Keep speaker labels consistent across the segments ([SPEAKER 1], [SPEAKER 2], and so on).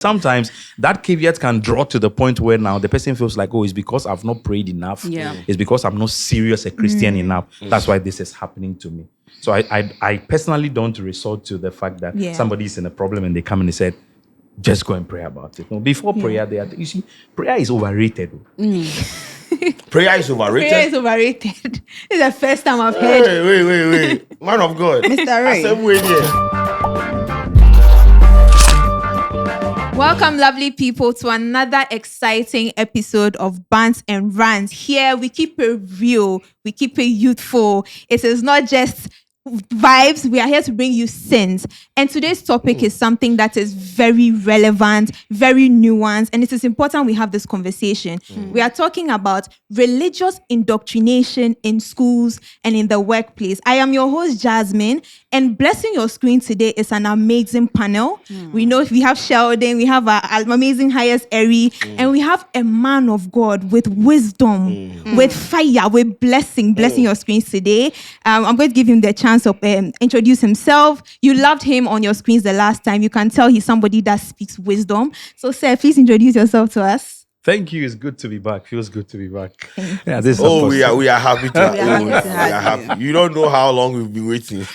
[SPEAKER 1] Sometimes that caveat can draw to the point where now the person feels like, oh, it's because I've not prayed enough.
[SPEAKER 2] Yeah.
[SPEAKER 1] It's because I'm not serious a Christian enough. That's why this is happening to me. So I personally don't resort to the fact that somebody is in a problem and they come and they said, just go and pray about it. No, before prayer, you see, prayer is overrated.
[SPEAKER 3] Prayer is overrated.
[SPEAKER 2] Prayer is overrated. This is the first time I've heard.
[SPEAKER 3] Wait. Man of God.
[SPEAKER 2] Mr. Ray.
[SPEAKER 3] Same way there.
[SPEAKER 2] Welcome, lovely people, to another exciting episode of Bants and Rants. Here, we keep it real. We keep it youthful. It is not just vibes. We are here to bring you sense. And today's topic is something that is very relevant, very nuanced, and it is important we have this conversation. We are talking about religious indoctrination in schools and in the workplace. I am your host, Jasmine, and blessing your screen today is an amazing panel. We know we have Sheldon, we have our amazing highest Eri, and we have a man of God with wisdom, with fire, with blessing your screens today. I'm going to give him the chance of introduce himself. You loved him on your screens the last time. You can tell he's somebody that speaks wisdom. So, sir, please introduce yourself to us.
[SPEAKER 1] Thank you. It's good to be back. Feels good to be back. Yeah,
[SPEAKER 3] we are happy to have you. You don't know how long we've been waiting.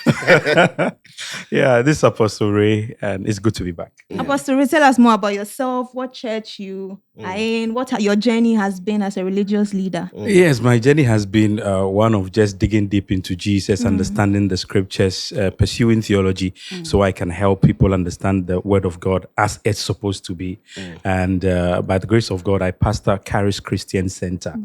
[SPEAKER 1] Yeah, this is Apostle Ray, and it's good to be back.
[SPEAKER 2] Apostle Ray, tell us more about yourself, what church you are in, what your journey has been as a religious leader.
[SPEAKER 1] Yes, my journey has been one of just digging deep into Jesus, understanding the scriptures, pursuing theology, so I can help people understand the word of God as it's supposed to be. And by the grace of God, I pastor Charis Christian Center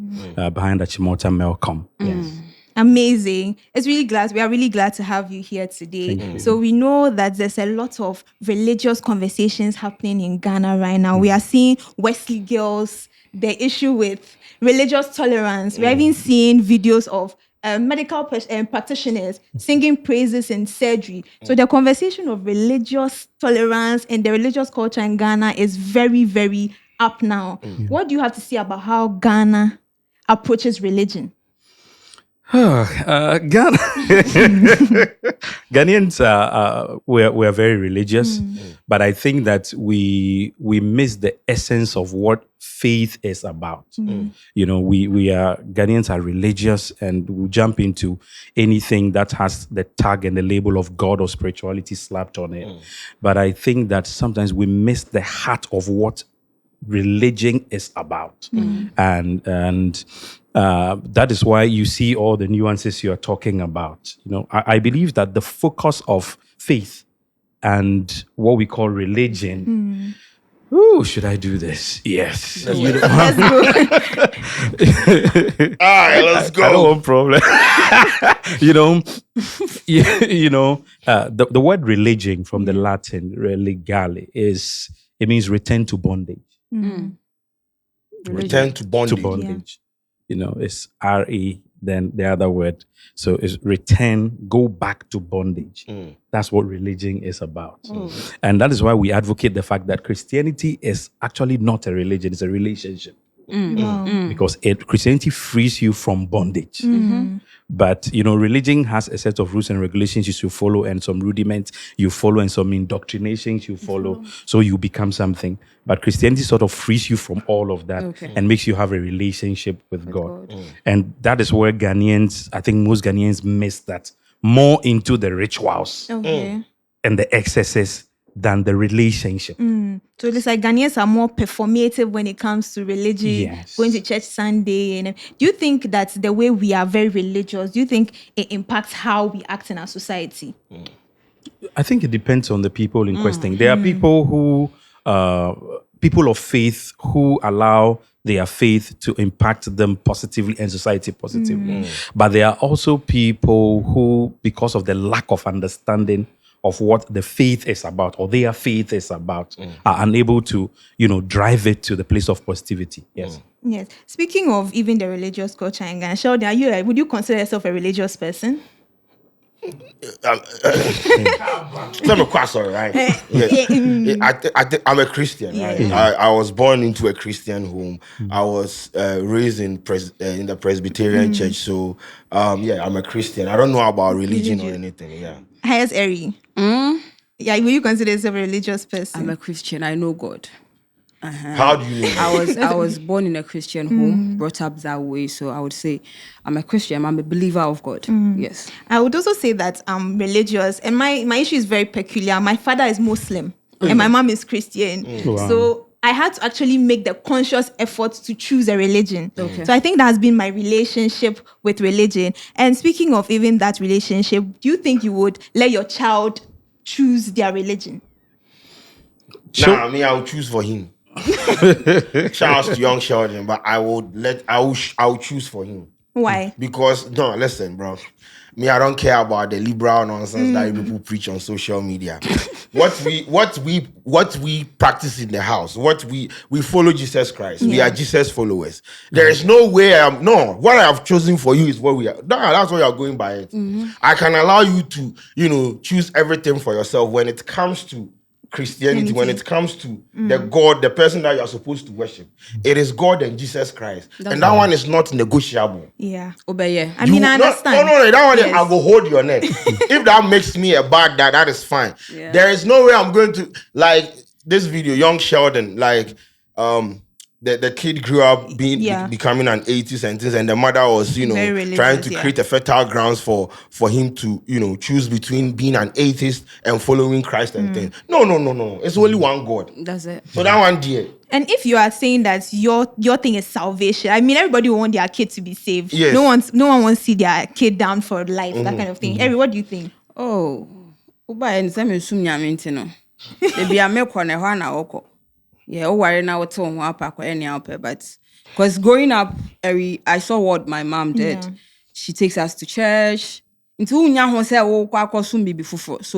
[SPEAKER 1] behind Achimota Melcom. Yes.
[SPEAKER 2] Amazing. We are really glad to have you here today. So we know that there's a lot of religious conversations happening in Ghana right now. We are seeing Wesley girls, the issue with religious tolerance. We're even seeing videos of medical practitioners singing praises in surgery. So the conversation of religious tolerance and the religious culture in Ghana is very, very up now. What do you have to say about how Ghana approaches religion?
[SPEAKER 1] Ghana. Ghanaians we're very religious, but I think that we miss the essence of what faith is about. You know, Ghanaians are religious, and we jump into anything that has the tag and the label of God or spirituality slapped on it. But I think that sometimes we miss the heart of what religion is about, and that is why you see all the nuances you are talking about. You know, I believe that the focus of faith and what we call religion. Should I do this? Yes.
[SPEAKER 2] Let's go.
[SPEAKER 3] All right, let's go.
[SPEAKER 1] I don't want problem. The word religion from the Latin religare it means return to bondage.
[SPEAKER 3] Return to bondage.
[SPEAKER 1] To bondage. You know, it's R-E, then the other word. So it's return, go back to bondage. That's what religion is about. And that is why we advocate the fact that Christianity is actually not a religion, it's a relationship. Because Christianity frees you from bondage. But, you know, religion has a set of rules and regulations you should follow, and some rudiments you follow, and some indoctrinations you follow, so you become something. But Christianity sort of frees you from all of that and makes you have a relationship with God. And that is where I think most Ghanaians miss that, more into the rituals and the excesses than the relationship.
[SPEAKER 2] So it's like Ghanaians are more performative when it comes to religion, going to church Sunday. And do you think that the way we are very religious, do you think it impacts how we act in our society?
[SPEAKER 1] I think it depends on the people in question. There are people who, people of faith, who allow their faith to impact them positively and society positively. But there are also people who, because of the lack of understanding of what the faith is about, or their faith is about, are unable to, drive it to the place of positivity. Yes.
[SPEAKER 2] Yes. Speaking of even the religious culture in Ghana, Sheldon, would you consider yourself a religious person?
[SPEAKER 3] I'm quite sorry, right? I'm a Christian, right? I was born into a Christian home. I was raised in the Presbyterian church, so I'm a Christian. I don't know about religion or anything.
[SPEAKER 2] Highest Eri. Yeah, will you consider yourself a religious person?
[SPEAKER 4] I'm a Christian. I know God.
[SPEAKER 3] How do you know?
[SPEAKER 4] I was born in a Christian home, brought up that way. So I would say I'm a Christian. I'm a believer of God. Yes.
[SPEAKER 2] I would also say that I'm religious, and my issue is very peculiar. My father is Muslim, and my mom is Christian.
[SPEAKER 1] Wow.
[SPEAKER 2] So I had to actually make the conscious effort to choose a religion.
[SPEAKER 4] Okay.
[SPEAKER 2] So I think that has been my relationship with religion. And speaking of even that relationship, do you think you would let your child choose their religion?
[SPEAKER 3] Nah, I mean, I would choose for him. Shout out to young Sheldon, but I would choose for him.
[SPEAKER 2] Why?
[SPEAKER 3] Because no, listen, bro. Me, I don't care about the liberal nonsense that people preach on social media. what we practice in the house, what we follow Jesus Christ. We are Jesus followers. There is no way what I have chosen for you is what we are. No, that's what you are going by it. I can allow you to, choose everything for yourself when it comes to Christianity, when it comes to the God, the person that you are supposed to worship. It is God and Jesus Christ. And that one is not negotiable.
[SPEAKER 2] Yeah.
[SPEAKER 4] Obey.
[SPEAKER 2] I mean, I understand.
[SPEAKER 3] No, that one I will hold your neck. If that makes me a bad dad, that is fine.
[SPEAKER 4] Yeah.
[SPEAKER 3] There is no way I'm going to, like this video, young Sheldon, like the kid grew up becoming an atheist and things, and the mother was, trying to create a fertile grounds for him to, choose between being an atheist and following Christ and things. No. It's only one God.
[SPEAKER 4] That's it.
[SPEAKER 3] So that one, dear.
[SPEAKER 2] And if you are saying that your thing is salvation, I mean, everybody want their kid to be saved.
[SPEAKER 3] Yes.
[SPEAKER 2] No one wants to see their kid down for life, that kind of thing. Every, what do you think?
[SPEAKER 4] Oh, Uba and some assume Yamintino. Maybe I make one a hana oko. Yeah, worry now what home up any help, but because growing up, I saw what my mom did.
[SPEAKER 2] Yeah.
[SPEAKER 4] She takes us to church. So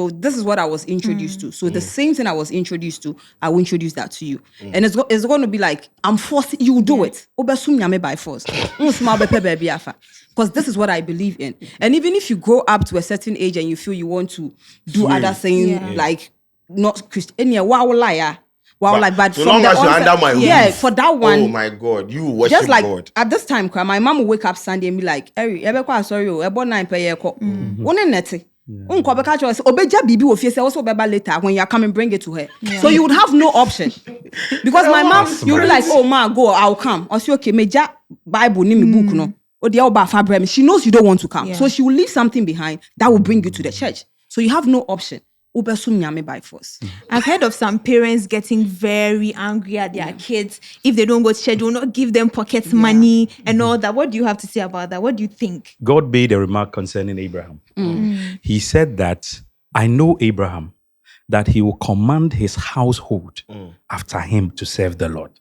[SPEAKER 4] this is what I was introduced to. So the same thing I was introduced to, I will introduce that to you. And it's going to be like, I'm forcing you to do it. By force. Because this is what I believe in. And even if you grow up to a certain age and you feel you want to do other things, like not Christian, liar. But
[SPEAKER 3] so long as you're under my roof.
[SPEAKER 4] For that one.
[SPEAKER 3] Oh my God, you worship
[SPEAKER 4] just like
[SPEAKER 3] God.
[SPEAKER 4] At this time, my mom will wake up Sunday and be like, "Eri, sorry, about 9 p.m. One neti. Obeja bibi will face also later when you are coming, bring it to her. So you would have no option because my mom, you be like, oh ma, go, I'll come. Or say, okay, meja Bible ni me book no. Or the oba fabrem. She knows you don't want to come, so she will leave something behind that will bring you to the church. So you have no option. By force.
[SPEAKER 2] I've heard of some parents getting very angry at their kids if they don't go to church, do not give them pocket money and all that. What do you have to say about that? What do you think?
[SPEAKER 1] God made a remark concerning Abraham. He said that, I know Abraham, that he will command his household after him to serve the Lord.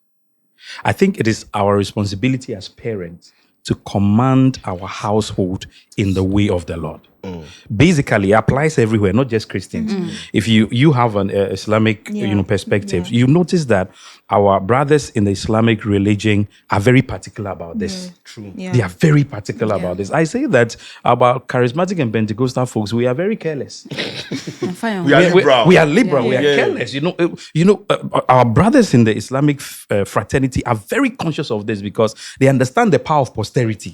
[SPEAKER 1] I think it is our responsibility as parents to command our household in the way of the Lord. Basically, it applies everywhere, not just Christians. If you have an Islamic perspective, you notice that our brothers in the Islamic religion are very particular about this.
[SPEAKER 3] True.
[SPEAKER 2] Yeah.
[SPEAKER 1] They are very particular about this. I say that about charismatic and Pentecostal folks, we are very careless.
[SPEAKER 3] We are liberal.
[SPEAKER 1] We are liberal. We are careless. Our brothers in the Islamic fraternity are very conscious of this because they understand the power of posterity.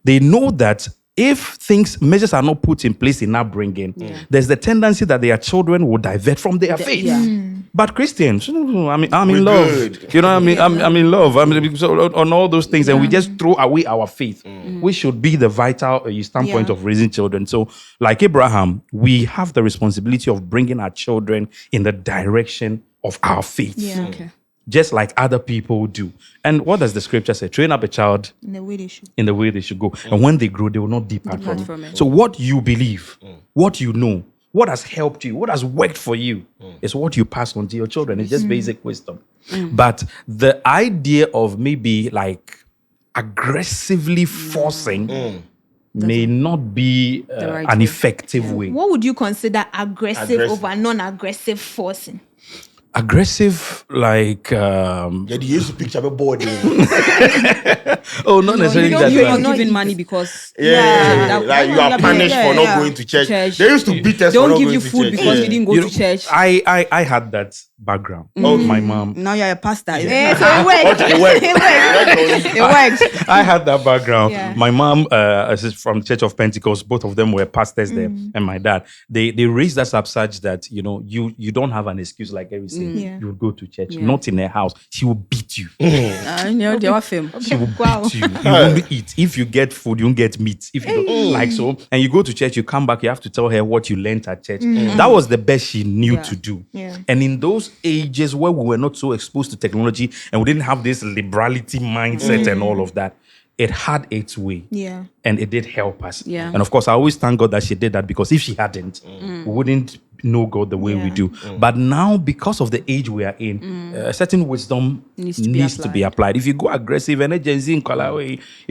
[SPEAKER 1] They know that if measures are not put in place in upbringing, there's the tendency that their children will divert from their faith. But Christians, I'm in love.
[SPEAKER 3] Good.
[SPEAKER 1] You know what I mean? I'm in love. So on all those things, and we just throw away our faith. We should be the vital standpoint of raising children. So, like Abraham, we have the responsibility of bringing our children in the direction of our faith.
[SPEAKER 2] Yeah. Okay.
[SPEAKER 1] Just like other people do. And what does the scripture say? Train up a child
[SPEAKER 2] In the way they should.
[SPEAKER 1] in the way they should go. And when they grow, they will not depart from it. So what you believe, what you know, what has helped you, what has worked for you is what you pass on to your children. It's just basic wisdom. But the idea of maybe like aggressively forcing may not be an effective way.
[SPEAKER 2] What would you consider aggressive over non-aggressive forcing?
[SPEAKER 1] Aggressive, like
[SPEAKER 3] You used to picture a board.
[SPEAKER 1] oh, not necessarily that.
[SPEAKER 4] You're
[SPEAKER 1] bad.
[SPEAKER 4] not giving money because
[SPEAKER 3] like you are punished for not going to church. They used to beat us.
[SPEAKER 4] Don't
[SPEAKER 3] for not
[SPEAKER 4] give
[SPEAKER 3] going
[SPEAKER 4] you
[SPEAKER 3] to
[SPEAKER 4] food
[SPEAKER 3] church.
[SPEAKER 4] because you didn't go to church.
[SPEAKER 1] I had that background.
[SPEAKER 3] Okay.
[SPEAKER 1] My mom.
[SPEAKER 4] Now you're a pastor.
[SPEAKER 2] Yeah, so it worked.
[SPEAKER 3] Okay, wait.
[SPEAKER 4] It works.
[SPEAKER 1] I had that background.
[SPEAKER 2] Yeah.
[SPEAKER 1] My mom is from the Church of Pentecost. Both of them were pastors there, and my dad. They raised us up such that you don't have an excuse like everything.
[SPEAKER 2] Yeah.
[SPEAKER 1] You would go to church, not in her house. She will beat you.
[SPEAKER 4] They are film.
[SPEAKER 1] She will
[SPEAKER 2] Wow.
[SPEAKER 1] beat you. You won't eat. If you get food, you won't get meat. If you don't like so, and you go to church, you come back, you have to tell her what you learned at church. That was the best she knew to do.
[SPEAKER 2] Yeah.
[SPEAKER 1] And in those ages where we were not so exposed to technology and we didn't have this liberality mindset and all of that, it had its way.
[SPEAKER 2] Yeah.
[SPEAKER 1] And it did help us.
[SPEAKER 4] Yeah.
[SPEAKER 1] And of course, I always thank God that she did that, because if she hadn't, we wouldn't know God the way we do. But now, because of the age we are in, a certain wisdom needs to be applied. If you go aggressive, and if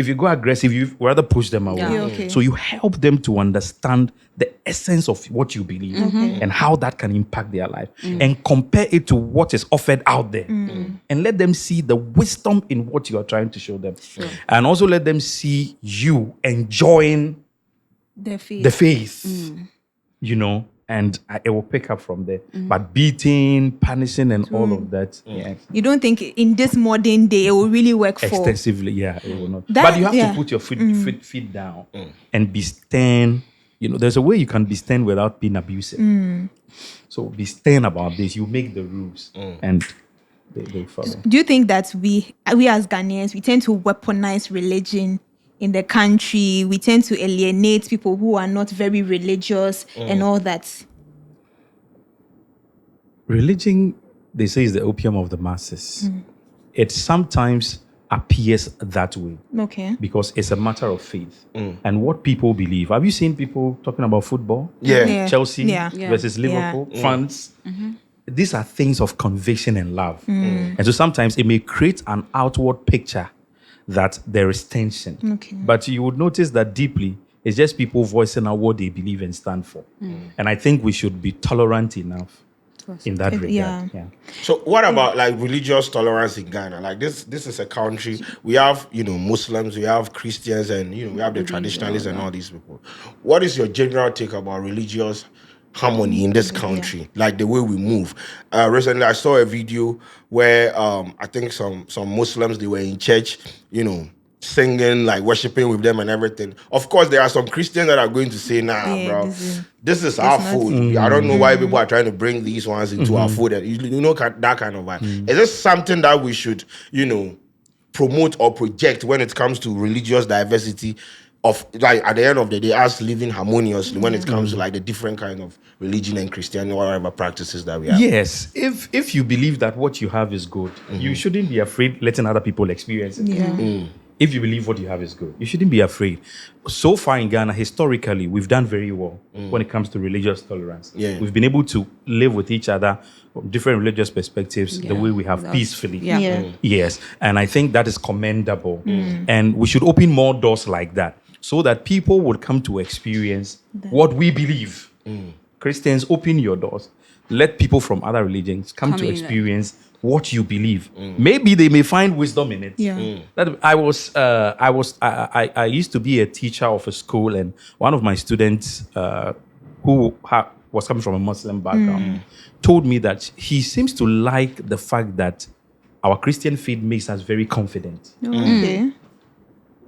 [SPEAKER 1] you go aggressive, you rather push them away.
[SPEAKER 2] Yeah, okay.
[SPEAKER 1] So you help them to understand the essence of what you believe and how that can impact their life, and compare it to what is offered out there, and let them see the wisdom in what you are trying to show them, and also let them see you enjoying
[SPEAKER 2] The faith.
[SPEAKER 1] the faith, and it will pick up from there. But beating, punishing, and all of that,
[SPEAKER 2] You don't think in this modern day it will really work for?
[SPEAKER 1] extensively, it will not.
[SPEAKER 2] That-
[SPEAKER 1] But you have
[SPEAKER 2] yeah.
[SPEAKER 1] to put your feet down and be stern. There's a way you can be stern without being abusive. So be stern about this. You make the rules, and they follow.
[SPEAKER 2] Do you think that we as Ghanaians, we tend to weaponize religion in the country? We tend to alienate people who are not very religious and all that.
[SPEAKER 1] Religion, they say, is the opium of the masses. It sometimes appears that way
[SPEAKER 2] Okay.
[SPEAKER 1] because it's a matter of faith and what people believe. Have you seen people talking about football?
[SPEAKER 3] Yeah.
[SPEAKER 1] Chelsea
[SPEAKER 2] Yeah.
[SPEAKER 1] versus Liverpool, fans. These are things of conviction and love. And so sometimes it may create an outward picture that there is tension.
[SPEAKER 2] Okay.
[SPEAKER 1] But you would notice that deeply, it's just people voicing out what they believe and stand for. And I think we should be tolerant enough in that regard.
[SPEAKER 2] Yeah.
[SPEAKER 3] So what about like religious tolerance in Ghana? Like this is a country, we have, Muslims, we have Christians, and we have the traditionalists and all these people. What is your general take about religious harmony in this country, like the way we move? Recently I saw a video where I think some Muslims, they were in church, singing, like worshiping with them and everything. Of course, there are some Christians that are going to say, bro, this is our food. I don't know why people are trying to bring these ones into our food. And that kind of vibe. Is this something that we should, promote or project when it comes to religious diversity? Of like at the end of the day, us living harmoniously when it comes to like the different kind of religion and Christianity, whatever practices that we have.
[SPEAKER 1] Yes, if you believe that what you have is good, you shouldn't be afraid letting other people experience it.
[SPEAKER 2] Yeah.
[SPEAKER 1] If you believe what you have is good, you shouldn't be afraid. So far in Ghana, historically, we've done very well when it comes to religious tolerance.
[SPEAKER 3] Yeah.
[SPEAKER 1] We've been able to live with each other from different religious perspectives the way we have peacefully.
[SPEAKER 2] Yeah.
[SPEAKER 1] Yes, and I think that is commendable. And we should open more doors like that so that people would come to experience what we believe. Christians, open your doors. Let people from other religions come to experience what you believe. Maybe they may find wisdom in it.
[SPEAKER 2] Yeah.
[SPEAKER 1] That I used to be a teacher of a school, and one of my students who was coming from a Muslim background told me that he seems to like the fact that our Christian faith makes us very confident.
[SPEAKER 2] Okay.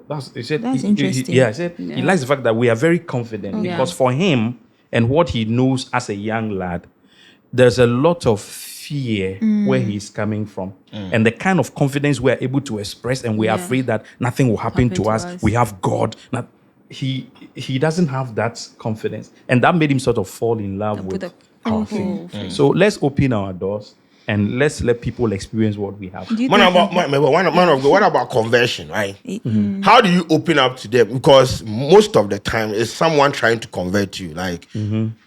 [SPEAKER 1] That's
[SPEAKER 2] interesting.
[SPEAKER 1] He said he likes the fact that we are very confident because for him and what he knows as a young lad, there's a lot of fear where he's coming from. And the kind of confidence we're able to express, and we're afraid that nothing will happen to us. We have God. He doesn't have that confidence. And that made him sort of fall in love with our faith. So let's open our doors and let's let people experience what we have.
[SPEAKER 3] What about conversion, right? How do you open up to them? Because most of the time it's someone trying to convert you. Like,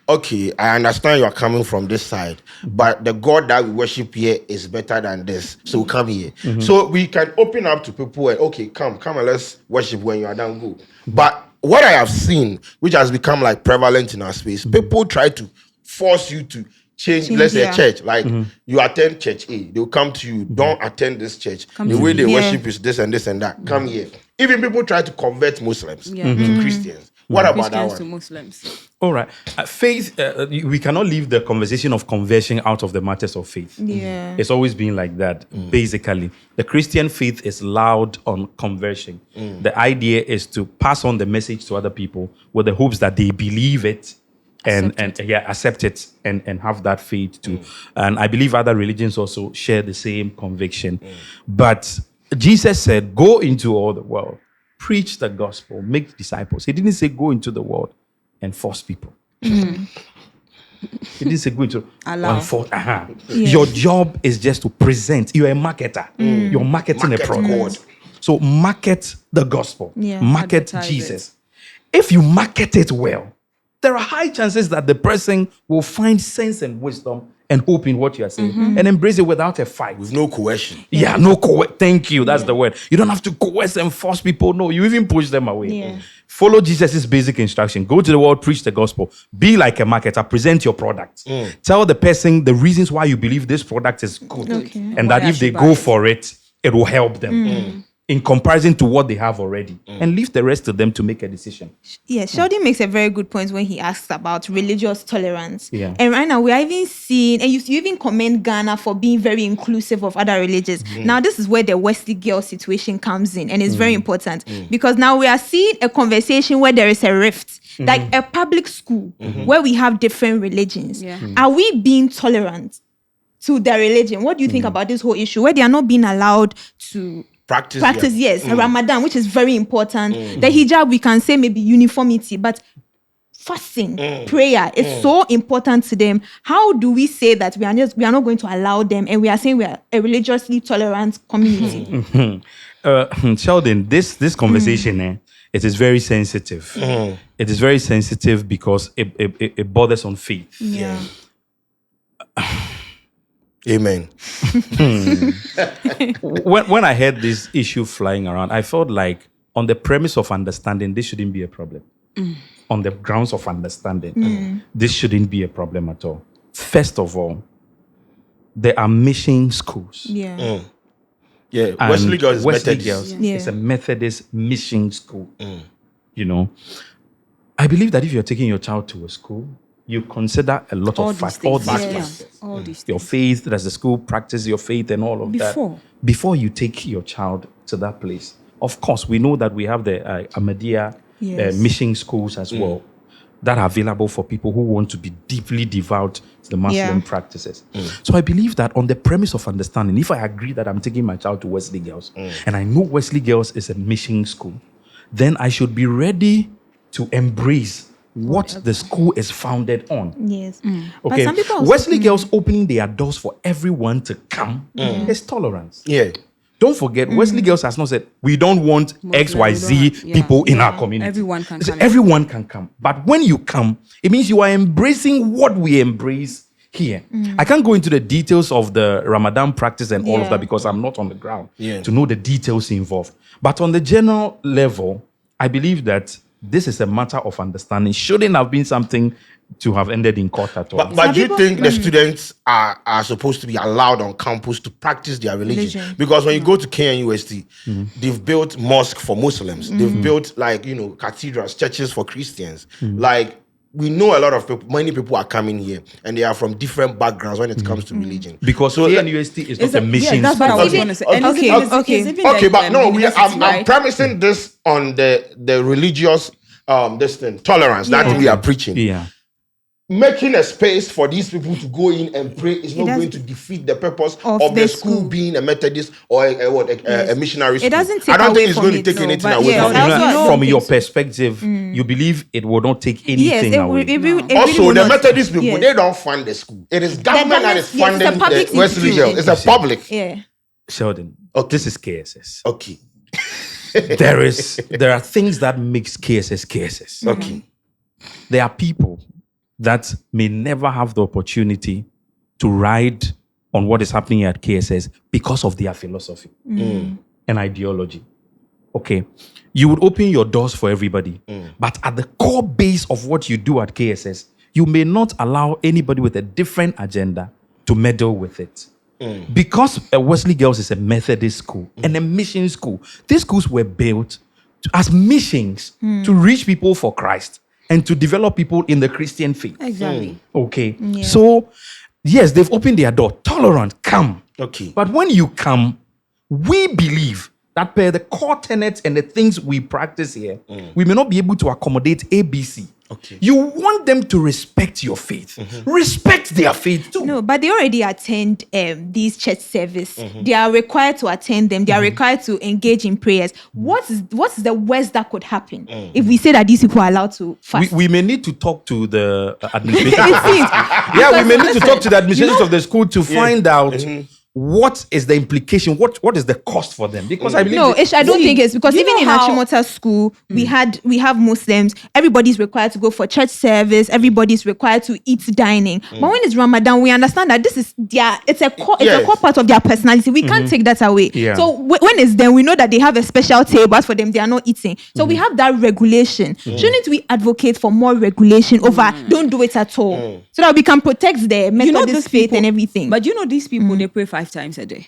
[SPEAKER 3] okay, I understand you are coming from this side, but the God that we worship here is better than this. So come here. So we can open up to people and, okay, come and let's worship. When you are done, go. But what I have seen, which has become like prevalent in our space, people try to force you to change, let's say a church, like you attend church A, they'll come to you, don't attend this church. The way they worship is this and this and that. Come here. Even people try to convert Muslims to Christians. What about that
[SPEAKER 4] Christians to
[SPEAKER 3] one?
[SPEAKER 4] Muslims.
[SPEAKER 1] All right. Faith, we cannot leave the conversation of conversion out of the matters of faith.
[SPEAKER 2] Yeah.
[SPEAKER 1] It's always been like that, basically. The Christian faith is loud on conversion. The idea is to pass on the message to other people with the hopes that they believe it and accept it and have that faith too. And I believe other religions also share the same conviction. But Jesus said, go into all the world, preach the gospel, make disciples. He didn't say go into the world and force people. He didn't say go into
[SPEAKER 4] Allow.
[SPEAKER 1] and force. Your job is just to present. You're a marketer. You're marketing a product.
[SPEAKER 3] God.
[SPEAKER 1] So market the gospel.
[SPEAKER 2] Yeah.
[SPEAKER 1] Market
[SPEAKER 4] Advertise
[SPEAKER 1] Jesus. If you market it well, there are high chances that the person will find sense and wisdom and hope in what you are saying and embrace it without a fight.
[SPEAKER 3] With no coercion.
[SPEAKER 1] Yeah, no thank you. That's the word. You don't have to coerce and force people. No, you even push them away.
[SPEAKER 2] Yeah.
[SPEAKER 1] Follow Jesus' basic instruction. Go to the world, preach the gospel. Be like a marketer. Present your product. Tell the person the reasons why you believe this product is good.
[SPEAKER 2] Okay.
[SPEAKER 1] And
[SPEAKER 4] Why
[SPEAKER 1] that
[SPEAKER 4] I
[SPEAKER 1] if they
[SPEAKER 4] should buy
[SPEAKER 1] go
[SPEAKER 4] it.
[SPEAKER 1] for it, it will help them. In comparison to what they have already. And leave the rest to them to make a decision.
[SPEAKER 2] Yeah, Sheldon makes a very good point when he asks about religious tolerance.
[SPEAKER 1] Yeah.
[SPEAKER 2] And right now we are even seeing, and you even commend Ghana for being very inclusive of other religions. Now this is where the Wesley girl situation comes in, and it's very important because now we are seeing a conversation where there is a rift, like a public school where we have different religions.
[SPEAKER 4] Yeah.
[SPEAKER 2] Are we being tolerant to their religion? What do you think about this whole issue where they are not being allowed to
[SPEAKER 3] Practice.
[SPEAKER 2] yes, Ramadan, which is very important. The hijab, we can say maybe uniformity, but fasting, prayer is so important to them. How do we say that we are not going to allow them, and we are saying we are a religiously tolerant community?
[SPEAKER 1] Sheldon, this conversation, it is very sensitive. It is very sensitive because it borders on faith.
[SPEAKER 2] Yeah.
[SPEAKER 3] Amen.
[SPEAKER 1] When I heard this issue flying around, I felt like on the premise of understanding, this shouldn't be a problem. On the grounds of understanding, this shouldn't be a problem at all. First of all, there are mission schools.
[SPEAKER 2] Yeah.
[SPEAKER 3] Yeah.
[SPEAKER 1] And
[SPEAKER 3] Wesley Girls is
[SPEAKER 1] Wesley
[SPEAKER 3] Methodist.
[SPEAKER 1] Girls
[SPEAKER 2] Yeah.
[SPEAKER 1] is a Methodist mission school. You know, I believe that if you're taking your child to a school, you consider a lot
[SPEAKER 4] All
[SPEAKER 1] of
[SPEAKER 4] these
[SPEAKER 1] factors,
[SPEAKER 4] things.
[SPEAKER 1] all these
[SPEAKER 4] Yeah.
[SPEAKER 1] factors.
[SPEAKER 4] All these
[SPEAKER 1] Your
[SPEAKER 4] things.
[SPEAKER 1] faith, does the school practice your faith and all of before you take your child to that place. Of course, we know that we have the Ahmadiyya
[SPEAKER 2] Yes.
[SPEAKER 1] mission schools as well that are available for people who want to be deeply devout to the Muslim practices. So I believe that on the premise of understanding, if I agree that I'm taking my child to Wesley Girls and I know Wesley Girls is a mission school, then I should be ready to embrace what the school is founded on.
[SPEAKER 2] Yes. But
[SPEAKER 1] Okay,
[SPEAKER 2] some people also,
[SPEAKER 1] Wesley Girls opening their doors for everyone to come is tolerance.
[SPEAKER 3] Yeah.
[SPEAKER 1] Don't forget, Wesley Girls has not said we don't want XYZ
[SPEAKER 4] we don't-
[SPEAKER 1] people in
[SPEAKER 4] yeah.
[SPEAKER 1] our community.
[SPEAKER 4] Everyone can
[SPEAKER 1] They say
[SPEAKER 4] come.
[SPEAKER 1] Everyone can come. But when you come, it means you are embracing what we embrace here. I can't go into the details of the Ramadan practice and all of
[SPEAKER 2] Yeah.
[SPEAKER 1] that because I'm not on the ground
[SPEAKER 3] Yeah.
[SPEAKER 1] to know the details involved. But on the general level, I believe that this is a matter of understanding. Shouldn't have been something to have ended in court at all.
[SPEAKER 3] But do you
[SPEAKER 2] people-
[SPEAKER 3] think the students are supposed to be allowed on campus to practice their religion?
[SPEAKER 2] Religion.
[SPEAKER 3] Because when you go to KNUST, they've built mosque for Muslims. They've built cathedrals, churches for Christians. Like we know a lot of people, many people are coming here and they are from different backgrounds when it comes to religion.
[SPEAKER 1] because
[SPEAKER 3] So,
[SPEAKER 1] KNUST is not a mission
[SPEAKER 4] that's what I
[SPEAKER 1] school.
[SPEAKER 4] was going to say. And
[SPEAKER 2] Okay,
[SPEAKER 4] it's
[SPEAKER 2] okay.
[SPEAKER 4] even
[SPEAKER 3] Okay,
[SPEAKER 4] the,
[SPEAKER 3] but no, I'm
[SPEAKER 4] university,
[SPEAKER 3] premising this on the religious this thing, tolerance that
[SPEAKER 2] Yeah.
[SPEAKER 3] we are preaching.
[SPEAKER 1] Yeah.
[SPEAKER 3] Making a space for these people to go in and pray is not
[SPEAKER 2] doesn't-
[SPEAKER 3] going to defeat the purpose
[SPEAKER 2] Of
[SPEAKER 3] of the
[SPEAKER 2] the
[SPEAKER 3] school
[SPEAKER 2] school.
[SPEAKER 3] being a Methodist or a missionary school.
[SPEAKER 2] doesn't take
[SPEAKER 3] I don't
[SPEAKER 2] away
[SPEAKER 3] think it's
[SPEAKER 2] from
[SPEAKER 3] going to
[SPEAKER 2] it,
[SPEAKER 3] take
[SPEAKER 2] no,
[SPEAKER 3] anything
[SPEAKER 2] but
[SPEAKER 3] away
[SPEAKER 2] yeah,
[SPEAKER 3] from
[SPEAKER 2] that's
[SPEAKER 3] it.
[SPEAKER 2] what- I
[SPEAKER 1] From
[SPEAKER 2] don't
[SPEAKER 1] your
[SPEAKER 2] think so.
[SPEAKER 1] perspective, you believe it will not take
[SPEAKER 2] Yes,
[SPEAKER 1] anything
[SPEAKER 2] it,
[SPEAKER 1] away.
[SPEAKER 2] it really
[SPEAKER 3] Also,
[SPEAKER 2] will
[SPEAKER 3] the
[SPEAKER 2] not-
[SPEAKER 3] Methodist people,
[SPEAKER 2] yes.
[SPEAKER 3] they don't fund the school. It is government that is
[SPEAKER 2] government- yes, it's a
[SPEAKER 3] funding
[SPEAKER 2] public
[SPEAKER 3] the Wesley
[SPEAKER 2] institution.
[SPEAKER 3] Girls. It's a public.
[SPEAKER 2] Yeah.
[SPEAKER 1] Sheldon,
[SPEAKER 3] Okay.
[SPEAKER 1] this is KSS.
[SPEAKER 3] Okay.
[SPEAKER 1] There are things that makes KSS KSS.
[SPEAKER 3] Okay.
[SPEAKER 1] There are people that may never have the opportunity to ride on what is happening at KSS because of their philosophy and ideology. Okay. You would open your doors for everybody, but at the core base of what you do at KSS, you may not allow anybody with a different agenda to meddle with it. Because Wesley Girls is a Methodist school and a mission school, these schools were built as missions to reach people for Christ and to develop people in the Christian faith.
[SPEAKER 2] Exactly.
[SPEAKER 1] Okay. So, yes, they've opened their door. Tolerant, come.
[SPEAKER 3] Okay.
[SPEAKER 1] But when you come, we believe that per the core tenets and the things we practice here, we may not be able to accommodate ABC.
[SPEAKER 3] Okay.
[SPEAKER 1] You want them to respect your faith. Respect their faith too.
[SPEAKER 2] No, but they already attend these church service. They are required to attend them. They are required to engage in prayers. What's the worst that could happen if we say that these people are allowed to fast?
[SPEAKER 1] We may need to talk to the administration.
[SPEAKER 2] It seems.
[SPEAKER 1] Yeah, we may
[SPEAKER 2] Because
[SPEAKER 1] need to talk to the administrators of the school to find out
[SPEAKER 3] Mm-hmm.
[SPEAKER 1] what is the implication, what is the cost for them. Because I believe
[SPEAKER 2] No, I don't think it's because
[SPEAKER 4] you
[SPEAKER 2] even
[SPEAKER 4] know
[SPEAKER 2] in
[SPEAKER 4] how-
[SPEAKER 2] Achimota school, we have Muslims. Everybody's required to go for church service. Everybody's required to eat dining. But when it's Ramadan, we understand that this is it's a core part of their personality. We can't take that away.
[SPEAKER 1] Yeah.
[SPEAKER 2] So when it's them, we know that they have a special table. As for them, they are not eating. So we have that regulation. Shouldn't we advocate for more regulation over don't do it at all, so that we can protect the Methodist
[SPEAKER 4] these
[SPEAKER 2] faith
[SPEAKER 4] people-
[SPEAKER 2] and everything?
[SPEAKER 4] But these people, they pray 5 times a day.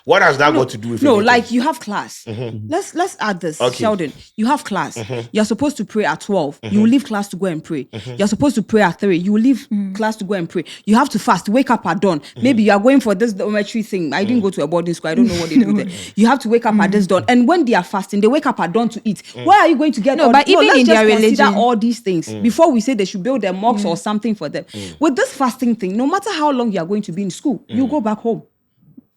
[SPEAKER 3] What has that got to do with
[SPEAKER 4] No,
[SPEAKER 3] anything?
[SPEAKER 4] like you have class. Let's add this,
[SPEAKER 3] Okay.
[SPEAKER 4] Sheldon. You have class. You're supposed to pray at 12. You will leave class to go and pray. You're supposed to pray at 3. You will leave class to go and pray. You have to fast. Wake up at dawn. Maybe you are going for this dormitory thing. I didn't go to a boarding school. I don't know what they do there. You have to wake up at this dawn. And when they are fasting, they wake up at dawn to eat. Where are you going to get?
[SPEAKER 2] No,
[SPEAKER 4] all
[SPEAKER 2] but
[SPEAKER 4] this?
[SPEAKER 2] even
[SPEAKER 4] let's
[SPEAKER 2] in
[SPEAKER 4] just
[SPEAKER 2] their
[SPEAKER 4] consider
[SPEAKER 2] religion-
[SPEAKER 4] all these things before we say they should build a mosque or something for them. With this fasting thing, no matter how long you are going to be in school, you go back home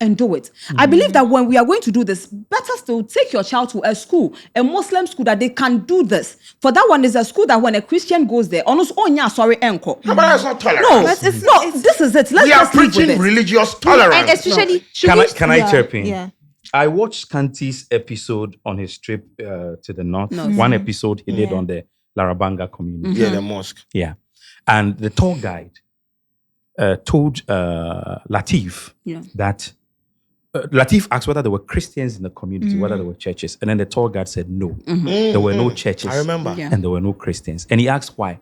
[SPEAKER 4] and do it. I believe that when we are going to do this, better still take your child to a school, a Muslim school that they can do this. For that one is a school that when a Christian goes there, almost sorry, enko.
[SPEAKER 3] But that's not tolerance.
[SPEAKER 4] No,
[SPEAKER 2] But it's
[SPEAKER 4] no, this is it. Let's
[SPEAKER 3] we are
[SPEAKER 4] just live with
[SPEAKER 3] preaching
[SPEAKER 4] it.
[SPEAKER 3] religious tolerance.
[SPEAKER 2] And especially,
[SPEAKER 1] Can I chirp in?
[SPEAKER 2] Yeah.
[SPEAKER 1] I watched Kanti's episode on his trip to the north. One episode he did on the Larabanga community.
[SPEAKER 3] Yeah, the mosque.
[SPEAKER 1] Yeah. And the tour guide told Latif that Latif asked whether there were Christians in the community, whether there were churches. And then the tour guide said no. There were no churches.
[SPEAKER 3] I remember.
[SPEAKER 4] Yeah.
[SPEAKER 1] And there were no Christians. And he asked why.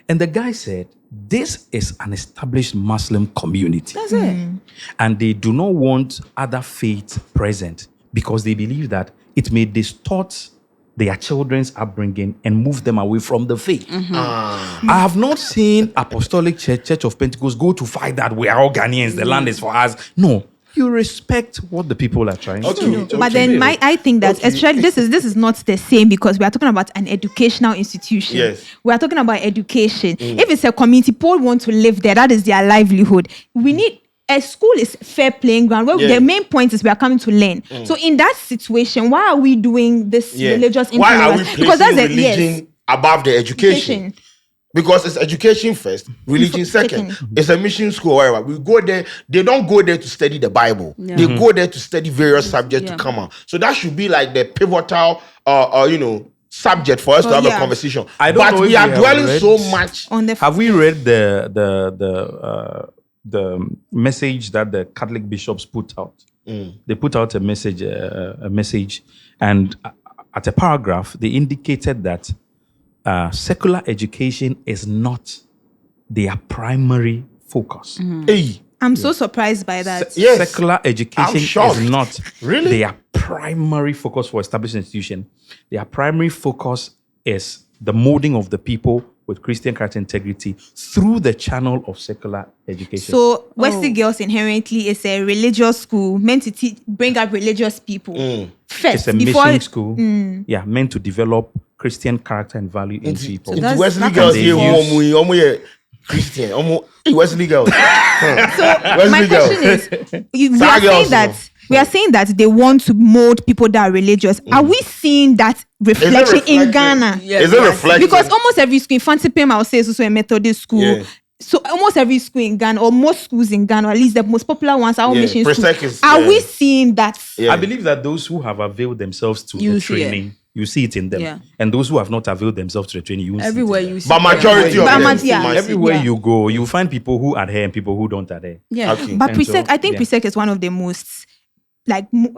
[SPEAKER 1] And the guy said, this is an established Muslim community.
[SPEAKER 4] That's it.
[SPEAKER 1] And they do not want other faiths present because they believe that it may distort their children's upbringing and move them away from the faith. I have not seen Apostolic Church of Pentecost go to fight that we are all Ghanaians, the land is for us. No. You respect what the people are trying to do.
[SPEAKER 2] But then I think that especially this is not the same because we are talking about an educational institution.
[SPEAKER 3] Yes.
[SPEAKER 2] We are talking about education. If it's a community, people want to live there. That is their livelihood. We need a school is fair playing ground where the main point is we are coming to learn. So in that situation, why are we doing this religious
[SPEAKER 3] Why are we
[SPEAKER 2] intolerance?
[SPEAKER 3] placing religion above the education? Because it's education first, religion second. It's a mission school, whatever. We go there, they don't go there to study the Bible. They go there to study various subjects to come out. So that should be like the pivotal, subject for us to have a conversation.
[SPEAKER 1] I don't know
[SPEAKER 3] but
[SPEAKER 1] if
[SPEAKER 3] we are
[SPEAKER 1] we have
[SPEAKER 3] dwelling
[SPEAKER 1] read
[SPEAKER 3] so much.
[SPEAKER 2] On the
[SPEAKER 1] Have we read the message that the Catholic bishops put out? They put out a message, and at a paragraph, they indicated that secular education is not their primary focus.
[SPEAKER 3] Hey,
[SPEAKER 2] I'm so surprised by that.
[SPEAKER 3] yes.
[SPEAKER 1] Secular
[SPEAKER 3] I'm
[SPEAKER 1] education
[SPEAKER 3] shocked.
[SPEAKER 1] is not
[SPEAKER 3] Really?
[SPEAKER 1] their primary focus for established institution. Their primary focus is the molding of the people with Christian character integrity through the channel of secular education.
[SPEAKER 2] So Wesley Girls inherently is a religious school meant to bring up religious people first
[SPEAKER 1] it's a
[SPEAKER 2] before
[SPEAKER 1] mission school, meant to develop Christian character and value in people.
[SPEAKER 3] Into
[SPEAKER 4] that's-
[SPEAKER 3] Wesley
[SPEAKER 4] that
[SPEAKER 3] girls
[SPEAKER 1] can
[SPEAKER 3] here,
[SPEAKER 1] be
[SPEAKER 3] omo Christian, Wesley girls.
[SPEAKER 2] So
[SPEAKER 3] Wesley
[SPEAKER 2] my
[SPEAKER 3] girls.
[SPEAKER 2] question is, we are
[SPEAKER 3] Sarah
[SPEAKER 2] saying
[SPEAKER 3] girls,
[SPEAKER 2] that we are saying that they want to mold people that are religious. Are we seeing that reflection in
[SPEAKER 3] reflected?
[SPEAKER 2] Ghana?
[SPEAKER 3] Is it reflected?
[SPEAKER 2] Because almost every school, Infanti Pem, I would say, is also a Methodist school.
[SPEAKER 3] Yeah.
[SPEAKER 2] So almost every school in Ghana, or most schools in Ghana, or at least the most popular ones, are all
[SPEAKER 3] Yeah,
[SPEAKER 2] mission
[SPEAKER 3] Presec
[SPEAKER 2] schools.
[SPEAKER 3] is,
[SPEAKER 2] Are
[SPEAKER 3] yeah.
[SPEAKER 2] we seeing that?
[SPEAKER 3] Yeah.
[SPEAKER 1] I believe that those who have availed themselves to
[SPEAKER 4] You
[SPEAKER 1] the
[SPEAKER 4] see it.
[SPEAKER 1] training, you see it in them.
[SPEAKER 4] Yeah.
[SPEAKER 1] And those who have not availed themselves to the training, you won't
[SPEAKER 4] Everywhere
[SPEAKER 1] see it in
[SPEAKER 4] you
[SPEAKER 1] them.
[SPEAKER 4] see.
[SPEAKER 3] But majority of
[SPEAKER 2] But
[SPEAKER 3] them.
[SPEAKER 2] yeah.
[SPEAKER 3] you might see.
[SPEAKER 1] Everywhere
[SPEAKER 4] Yeah.
[SPEAKER 1] you go, you find people who adhere and people who don't adhere.
[SPEAKER 4] Yeah.
[SPEAKER 3] Okay.
[SPEAKER 2] But
[SPEAKER 1] And
[SPEAKER 2] Presec,
[SPEAKER 1] so,
[SPEAKER 2] I think
[SPEAKER 1] yeah.
[SPEAKER 2] Presec is one of the most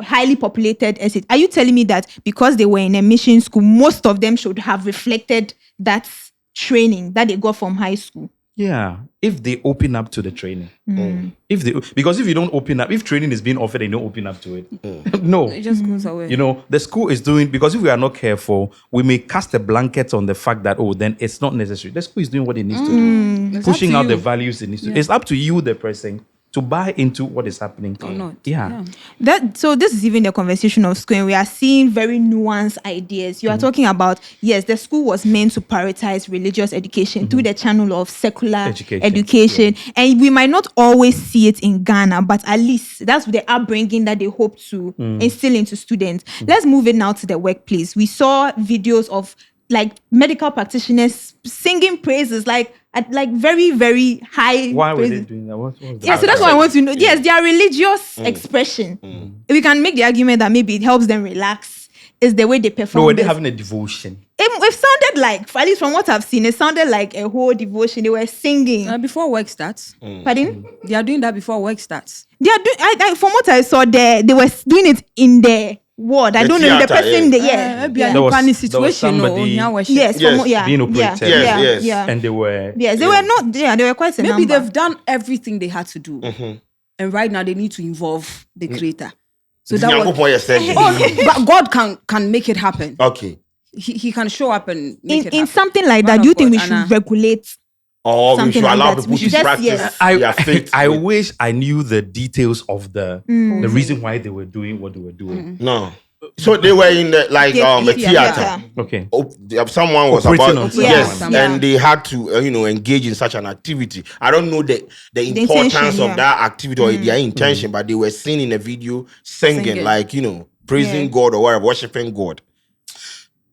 [SPEAKER 2] highly populated estates. Are you telling me that because they were in a mission school, most of them should have reflected that training that they got from high school?
[SPEAKER 1] Yeah, if they open up to the training, because if you don't open up, if training is being offered and you don't open up to it, no,
[SPEAKER 4] It just goes away.
[SPEAKER 1] you know, the school is doing, because if we are not careful, we may cast a blanket on the fact that, oh, then it's not necessary. The school is doing what it needs to do,
[SPEAKER 4] It's
[SPEAKER 1] pushing
[SPEAKER 4] up to
[SPEAKER 1] out
[SPEAKER 4] you.
[SPEAKER 1] the values it needs to. It's up to you, the person, to buy into what is happening.
[SPEAKER 4] Or not.
[SPEAKER 1] Yeah.
[SPEAKER 2] So this is even the conversation of school, and we are seeing very nuanced ideas. You are talking about, yes, the school was meant to prioritize religious education through the channel of secular education. And we might not always see it in Ghana, but at least that's the upbringing that they hope to instill into students. Let's move it now to the workplace. We saw videos of like medical practitioners singing praises, like at like very, very high.
[SPEAKER 1] Why were
[SPEAKER 2] praises.
[SPEAKER 1] they doing that? What was that?
[SPEAKER 2] Yeah, so that's what I want to know. Yes, their religious expression. We can make the argument that maybe it helps them relax. Is the way they perform.
[SPEAKER 1] No, were they
[SPEAKER 2] this.
[SPEAKER 1] having a devotion?
[SPEAKER 2] It sounded like, at least from what I've seen, it sounded like a whole devotion. They were singing.
[SPEAKER 4] Before work starts.
[SPEAKER 2] Pardon?
[SPEAKER 4] They are doing that before work starts.
[SPEAKER 2] They are doing. From what I saw, they were doing it in the ward. I
[SPEAKER 3] The
[SPEAKER 2] don't know the
[SPEAKER 3] theater,
[SPEAKER 2] person.
[SPEAKER 3] yeah.
[SPEAKER 1] There was
[SPEAKER 4] Funny
[SPEAKER 1] somebody-
[SPEAKER 2] Yes,
[SPEAKER 3] Yes.
[SPEAKER 2] yeah,
[SPEAKER 1] being
[SPEAKER 2] yeah,
[SPEAKER 1] operated.
[SPEAKER 2] yeah,
[SPEAKER 3] Yes.
[SPEAKER 2] yeah.
[SPEAKER 1] And they were.
[SPEAKER 2] Yes, they were not. Yeah, they were quite a
[SPEAKER 4] Maybe
[SPEAKER 2] number.
[SPEAKER 4] they've done everything they had to do. And right now they need to involve the creator. So that was,
[SPEAKER 3] Nyankopɔn yɛ sɛ
[SPEAKER 4] oh, but God can make it happen.
[SPEAKER 3] okay.
[SPEAKER 4] He can show up and make it
[SPEAKER 2] in
[SPEAKER 4] happen.
[SPEAKER 2] something like
[SPEAKER 4] Man
[SPEAKER 2] that. Do you
[SPEAKER 4] of
[SPEAKER 2] think we
[SPEAKER 4] God,
[SPEAKER 2] should
[SPEAKER 4] Anna.
[SPEAKER 2] regulate?
[SPEAKER 3] Or we
[SPEAKER 2] Something
[SPEAKER 3] should
[SPEAKER 2] like
[SPEAKER 3] allow
[SPEAKER 2] that.
[SPEAKER 3] people
[SPEAKER 2] We
[SPEAKER 3] to
[SPEAKER 2] should just-
[SPEAKER 3] practice
[SPEAKER 2] yes.
[SPEAKER 3] their faith.
[SPEAKER 1] I
[SPEAKER 3] with-
[SPEAKER 1] wish I knew the details of the reason why they were doing what they were doing.
[SPEAKER 3] No. So they were in the like a theater.
[SPEAKER 1] Okay.
[SPEAKER 3] Someone was
[SPEAKER 1] Operating
[SPEAKER 3] about
[SPEAKER 1] on
[SPEAKER 3] yes,
[SPEAKER 2] someone. Yeah.
[SPEAKER 3] and they had to engage in such an activity. I don't know the importance
[SPEAKER 2] intention,
[SPEAKER 3] of that activity or their intention, but they were seen in a video singing. Like praising God or whatever, worshiping God.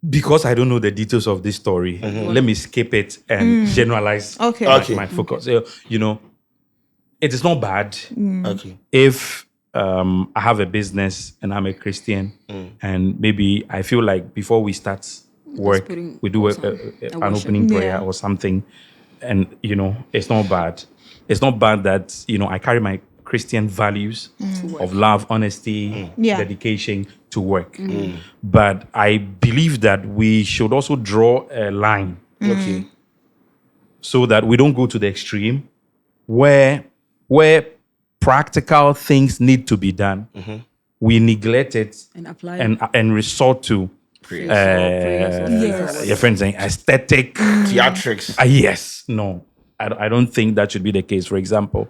[SPEAKER 1] Because I don't know the details of this story, let me skip it and generalize
[SPEAKER 2] Okay.
[SPEAKER 1] my focus. So, it is not bad
[SPEAKER 3] Okay.
[SPEAKER 1] if I have a business and I'm a Christian, and maybe I feel like before we start work,
[SPEAKER 4] putting
[SPEAKER 1] we do an
[SPEAKER 4] worship.
[SPEAKER 1] opening prayer
[SPEAKER 2] Yeah.
[SPEAKER 1] or something, and it's not bad. It's not bad that I carry my Christian values of love, honesty, dedication to work. But I believe that we should also draw a line
[SPEAKER 3] Okay.
[SPEAKER 1] so that we don't go to the extreme where practical things need to be done. We neglect it
[SPEAKER 4] And apply
[SPEAKER 1] and resort to
[SPEAKER 4] prayers.
[SPEAKER 1] your friends saying aesthetic.
[SPEAKER 3] Theatrics.
[SPEAKER 1] Yes, no, I don't think that should be the case. For example,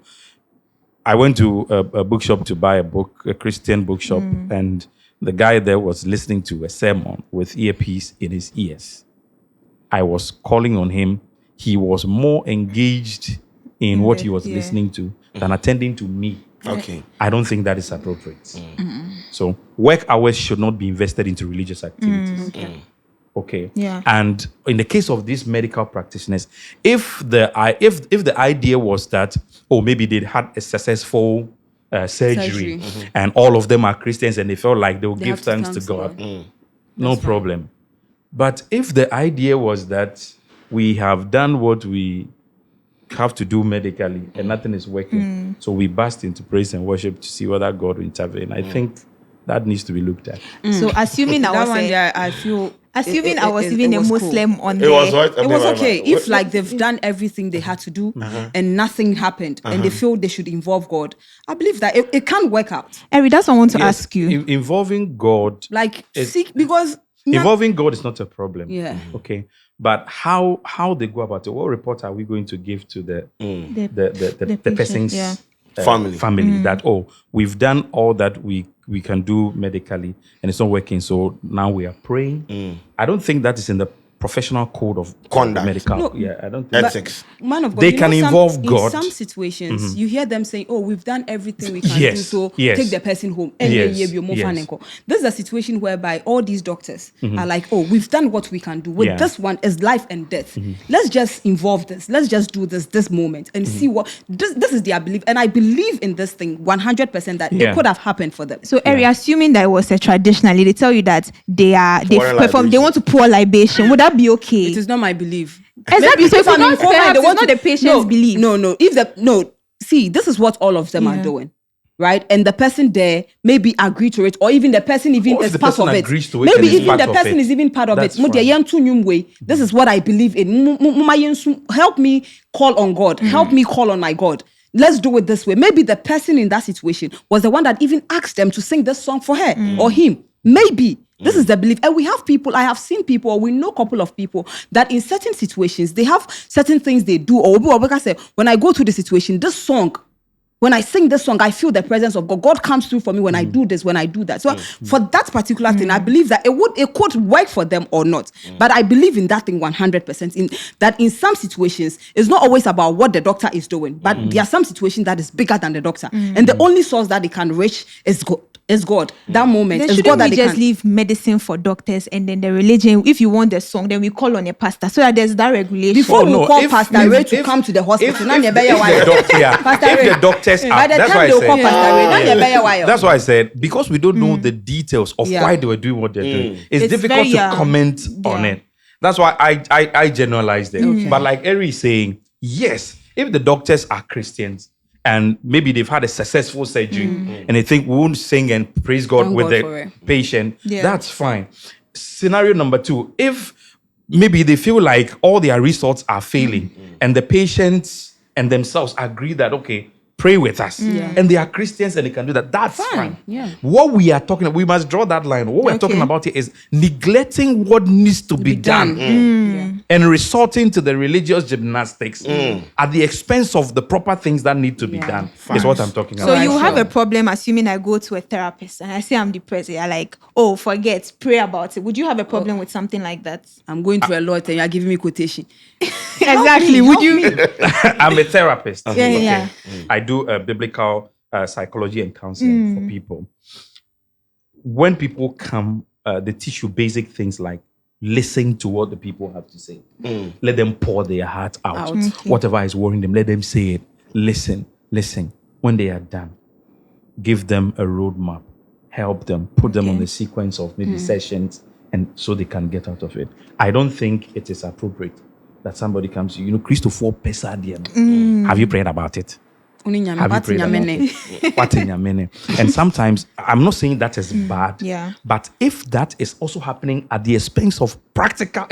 [SPEAKER 1] I went to a bookshop to buy a book, a Christian bookshop, and the guy there was listening to a sermon with earpiece in his ears. I was calling on him. He was more engaged in what he was listening to than attending to me.
[SPEAKER 3] Okay.
[SPEAKER 1] I don't think that is appropriate. So work hours should not be invested into religious activities. Okay.
[SPEAKER 2] Yeah.
[SPEAKER 1] And in the case of these medical practitioners, if the idea was that maybe they had a successful surgery and all of them are Christians and they felt like they will give
[SPEAKER 4] have to
[SPEAKER 1] thanks to
[SPEAKER 4] thank
[SPEAKER 1] God,
[SPEAKER 4] God.
[SPEAKER 1] no problem. But if the idea was that we have done what we have to do medically and nothing is working, so we burst into praise and worship to see whether God will intervene, I think that needs to be looked at.
[SPEAKER 2] So assuming I
[SPEAKER 4] That
[SPEAKER 2] was
[SPEAKER 4] one,
[SPEAKER 2] a,
[SPEAKER 4] yeah, I feel.
[SPEAKER 2] assuming
[SPEAKER 4] it-
[SPEAKER 2] I was
[SPEAKER 4] it-
[SPEAKER 2] even
[SPEAKER 4] it
[SPEAKER 2] a
[SPEAKER 4] was cool.
[SPEAKER 2] Muslim on
[SPEAKER 3] It
[SPEAKER 2] there.
[SPEAKER 3] was what?
[SPEAKER 4] It was okay if like they've done everything they had to do and nothing happened and they feel they should involve God. I believe that it can work out.
[SPEAKER 2] Eric, that's what I want to ask you.
[SPEAKER 1] Involving God,
[SPEAKER 4] Like
[SPEAKER 1] It's-
[SPEAKER 4] seek because
[SPEAKER 1] involving God is not a problem.
[SPEAKER 4] Yeah.
[SPEAKER 1] Okay. But how they go about it? What report are we going to give to the
[SPEAKER 2] patient,
[SPEAKER 1] person's
[SPEAKER 2] yeah.
[SPEAKER 3] Family.
[SPEAKER 1] that we've done all that we can do medically and it's not working, so now we are praying. I don't think that is in the professional code of
[SPEAKER 3] Conduct.
[SPEAKER 1] medical.
[SPEAKER 4] No.
[SPEAKER 1] Yeah, I don't think
[SPEAKER 3] Ethics.
[SPEAKER 4] man of God,
[SPEAKER 1] They
[SPEAKER 4] you
[SPEAKER 1] can
[SPEAKER 4] know,
[SPEAKER 1] involve God.
[SPEAKER 4] In some situations, you hear them saying, "Oh, we've done everything we can do,
[SPEAKER 1] Yes,
[SPEAKER 4] so
[SPEAKER 1] yes.
[SPEAKER 4] take the person home."
[SPEAKER 1] Yes,
[SPEAKER 4] This is a situation whereby all these doctors are like, "Oh, we've done what we can do. With
[SPEAKER 1] Yeah.
[SPEAKER 4] this one is life and death. Let's just involve this. Let's just do this moment and see what." This is their belief, and I believe in this thing 100% that
[SPEAKER 1] Yeah.
[SPEAKER 4] it could have happened for them.
[SPEAKER 2] So, Eric, assuming that it was a traditionally, they tell you that they
[SPEAKER 3] Pouring
[SPEAKER 2] perform, they
[SPEAKER 3] libation.
[SPEAKER 2] want to pour libation. Would that be okay?
[SPEAKER 4] It is not my belief.
[SPEAKER 2] Exactly. So,
[SPEAKER 4] If
[SPEAKER 2] if
[SPEAKER 4] I'm
[SPEAKER 2] not,
[SPEAKER 4] informed,
[SPEAKER 2] perhaps
[SPEAKER 4] they
[SPEAKER 2] it's
[SPEAKER 4] want
[SPEAKER 2] not
[SPEAKER 4] to-
[SPEAKER 2] the patient's belief.
[SPEAKER 4] No. See, this is what all of them are doing. right? And the person there maybe agree to it, or even the person even
[SPEAKER 1] Or if
[SPEAKER 4] is
[SPEAKER 1] the
[SPEAKER 4] part
[SPEAKER 1] person
[SPEAKER 4] of it.
[SPEAKER 1] agrees to it
[SPEAKER 4] Maybe
[SPEAKER 1] and is
[SPEAKER 4] even
[SPEAKER 1] part
[SPEAKER 4] the
[SPEAKER 1] of
[SPEAKER 4] person
[SPEAKER 1] it,
[SPEAKER 4] is even part of
[SPEAKER 1] that's
[SPEAKER 4] it. Mo deɛ
[SPEAKER 1] fine.
[SPEAKER 4] yɛnto nnwom wei, this is what I believe in. Help me call on God. Help me call on my God. Let's do it this way. Maybe the person in that situation was the one that even asked them to sing this song for her or him. Maybe. This is the belief. And we have people, I have seen people, or we know a couple of people that in certain situations, they have certain things they do. Or like I say, when I go through the situation, this song, when I sing this song, I feel the presence of God. God comes through for me when I do this, when I do that. So for that particular thing, I believe that it could work for them or not. But I believe in that thing 100%. In some situations, it's not always about what the doctor is doing, but there are some situations that is bigger than the doctor. And the only source that they can reach is God. Is God. That moment
[SPEAKER 2] Then
[SPEAKER 4] is
[SPEAKER 2] shouldn't
[SPEAKER 4] God that
[SPEAKER 2] we
[SPEAKER 4] they
[SPEAKER 2] just
[SPEAKER 4] can.
[SPEAKER 2] leave medicine for doctors and then the religion? If you want the song, then we call on a pastor so that there's that regulation.
[SPEAKER 4] Before we call
[SPEAKER 1] if-
[SPEAKER 4] Pastor
[SPEAKER 1] if-
[SPEAKER 4] Ray to
[SPEAKER 1] if-
[SPEAKER 4] come to the hospital,
[SPEAKER 1] if
[SPEAKER 4] now you
[SPEAKER 1] the
[SPEAKER 4] better wire. Pastor
[SPEAKER 1] if
[SPEAKER 4] Ray.
[SPEAKER 1] the doctors
[SPEAKER 4] By
[SPEAKER 1] are,
[SPEAKER 4] the
[SPEAKER 1] that's
[SPEAKER 4] time
[SPEAKER 1] why I
[SPEAKER 4] they'll call
[SPEAKER 1] said,
[SPEAKER 4] Pastor Ray, now you better wire.
[SPEAKER 1] that's why I said, because we don't know the details of
[SPEAKER 4] Yeah.
[SPEAKER 1] why they were doing what they're doing, it's
[SPEAKER 2] It's
[SPEAKER 1] difficult
[SPEAKER 2] very,
[SPEAKER 1] to comment on
[SPEAKER 2] yeah.
[SPEAKER 1] it. That's why I generalized it. But like Eri is saying, yes, if the doctors are Christians and maybe they've had a successful surgery and they think we won't sing and praise God
[SPEAKER 4] Thank
[SPEAKER 1] with
[SPEAKER 4] God for
[SPEAKER 1] the
[SPEAKER 4] it.
[SPEAKER 1] patient,
[SPEAKER 2] Yeah.
[SPEAKER 1] that's fine. Scenario number 2, if maybe they feel like all their results are failing and the patients and themselves agree that, okay, pray with us. And they are Christians and they can do that. That's fine.
[SPEAKER 4] Yeah.
[SPEAKER 1] What we are talking about, we must draw that line. What we're talking
[SPEAKER 2] Okay.
[SPEAKER 1] about here is neglecting what needs to be done and resorting to the religious gymnastics at the expense of the proper things that need to be done is what I'm talking
[SPEAKER 2] So
[SPEAKER 1] about.
[SPEAKER 2] you
[SPEAKER 4] Right,
[SPEAKER 2] have
[SPEAKER 4] sure.
[SPEAKER 2] a problem assuming I go to a therapist and I say I'm depressed. You're like, oh, forget, pray about it. Would you have a problem with something like that?
[SPEAKER 4] I'm going to a lot and you're giving me quotation.
[SPEAKER 2] Exactly. Would you?
[SPEAKER 1] I'm a therapist.
[SPEAKER 2] Yeah.
[SPEAKER 1] I do biblical psychology and counseling for people. When people come, they teach you basic things like listen to what the people have to say. Let them pour their heart out.
[SPEAKER 4] Okay.
[SPEAKER 1] Whatever is worrying them, let them say it. Listen. When they are done, give them a roadmap. Help them. Put them on the sequence of maybe sessions, and so they can get out of it. I don't think it is appropriate that somebody comes to you. Christopher Pesadian. Have you prayed about it? Have you prayed about it? What in your meaning? And sometimes I'm not saying that is bad.
[SPEAKER 2] Yeah.
[SPEAKER 1] But if that is also happening at the expense of practical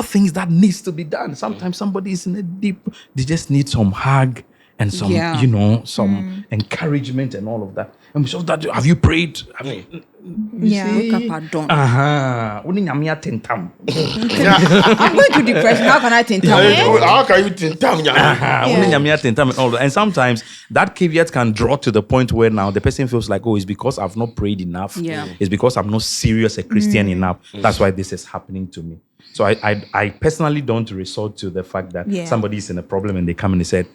[SPEAKER 1] things that needs to be done. Sometimes somebody is in a deep, they just need some hug and some, some encouragement and all of that. And so that, have you prayed? Have you,
[SPEAKER 2] Yeah.
[SPEAKER 4] Wake up at dawn.
[SPEAKER 1] Woni nyame atentam.
[SPEAKER 4] I'm going to depression. How can I think?
[SPEAKER 3] How can you think that?
[SPEAKER 1] Woni nyame atentam and all that. And sometimes that caveat can draw to the point where now the person feels like, oh, it's because I've not prayed enough.
[SPEAKER 4] Yeah.
[SPEAKER 1] It's because I'm not serious a Christian enough. That's why this is happening to me. So I personally don't resort to the fact that somebody is in a problem and they come and they said,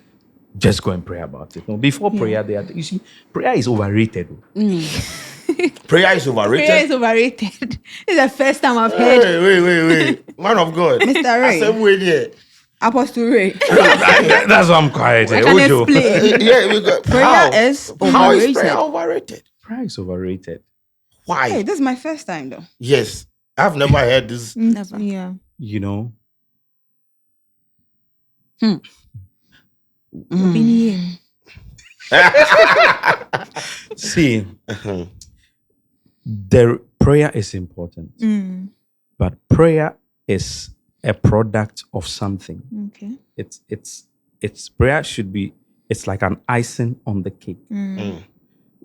[SPEAKER 1] just go and pray about it. No, before prayer, you see, prayer is overrated.
[SPEAKER 3] Prayer is overrated.
[SPEAKER 2] Prayer is overrated. It's the first time I've heard.
[SPEAKER 3] Wait. Man of God.
[SPEAKER 4] Mr. Ray.
[SPEAKER 3] I said, wait there.
[SPEAKER 4] Apostle Ray.
[SPEAKER 1] That's why I'm quiet.
[SPEAKER 2] I can
[SPEAKER 1] Ojo.
[SPEAKER 2] explain.
[SPEAKER 3] Yeah, we got
[SPEAKER 4] Prayer
[SPEAKER 3] how?
[SPEAKER 4] is
[SPEAKER 3] How is
[SPEAKER 4] overrated.
[SPEAKER 3] prayer overrated?
[SPEAKER 1] Prayer is overrated.
[SPEAKER 3] Why?
[SPEAKER 4] Hey, this is my first time though.
[SPEAKER 3] Yes, I've never heard this.
[SPEAKER 4] Never.
[SPEAKER 2] Yeah.
[SPEAKER 1] You know?
[SPEAKER 2] Opinion.
[SPEAKER 1] See, the prayer is important, but prayer is a product of something.
[SPEAKER 2] Okay.
[SPEAKER 1] It's prayer should be, it's like an icing on the cake.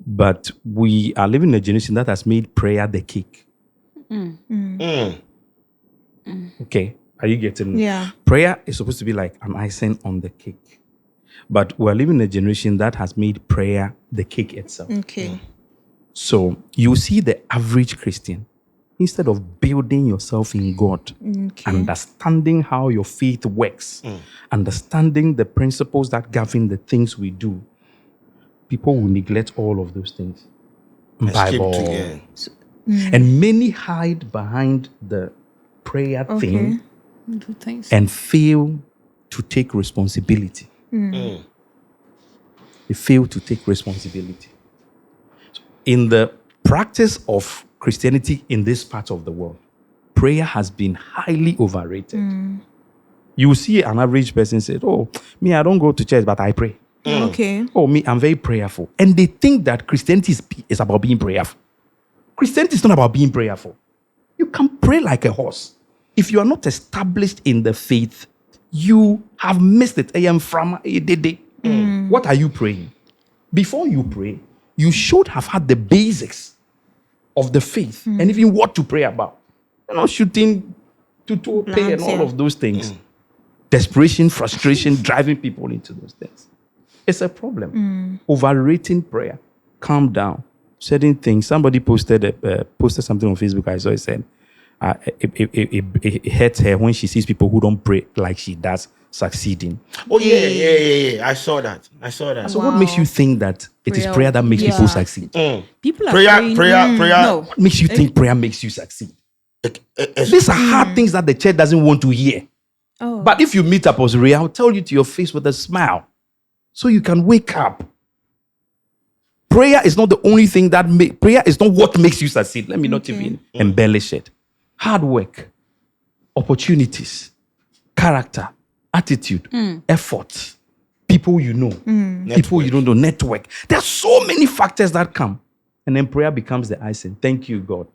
[SPEAKER 1] But we are living in a generation that has made prayer the cake. Okay, are you getting me?
[SPEAKER 2] Yeah.
[SPEAKER 1] Prayer is supposed to be like an icing on the cake. But we're living in a generation that has made prayer the cake itself.
[SPEAKER 2] Okay.
[SPEAKER 1] So you see the average Christian, instead of building yourself in God, understanding how your faith works, understanding the principles that govern the things we do, people will neglect all of those things. Bible. And many hide behind the prayer thing
[SPEAKER 4] Do things.
[SPEAKER 1] and fail to take responsibility. They fail to take responsibility. So in the practice of Christianity in this part of the world, prayer has been highly overrated. You see an average person say, oh, me, I don't go to church, but I pray.
[SPEAKER 2] Okay.
[SPEAKER 1] Oh, me, I'm very prayerful. And they think that Christianity is about being prayerful. Christianity is not about being prayerful. You can pray like a horse. If you are not established in the faith, you have missed it. What are you praying? Before you pray, you should have had the basics of the faith and even what to pray about. You know, shooting to pay and all of those things. Desperation, frustration, driving people into those things. It's a problem. Overrating prayer. Calm down. Certain things. Somebody posted something on Facebook. I saw it said, it hurts her when she sees people who don't pray like she does succeeding.
[SPEAKER 3] Oh yeah. I saw that.
[SPEAKER 1] So what makes you think that it is prayer that makes people succeed?
[SPEAKER 4] People are
[SPEAKER 3] Prayer.
[SPEAKER 4] No.
[SPEAKER 1] What makes you think prayer makes you succeed? These are hard things that the church doesn't want to hear.
[SPEAKER 2] Oh.
[SPEAKER 1] But if you meet up as real, I'll tell you to your face with a smile so you can wake up. Prayer is not the only thing prayer is not what makes you succeed. Let me not even embellish it. Hard work, opportunities, character, attitude, effort, people you know, people you don't know, network. There are so many factors that come. And then prayer becomes the icing. Thank you, God.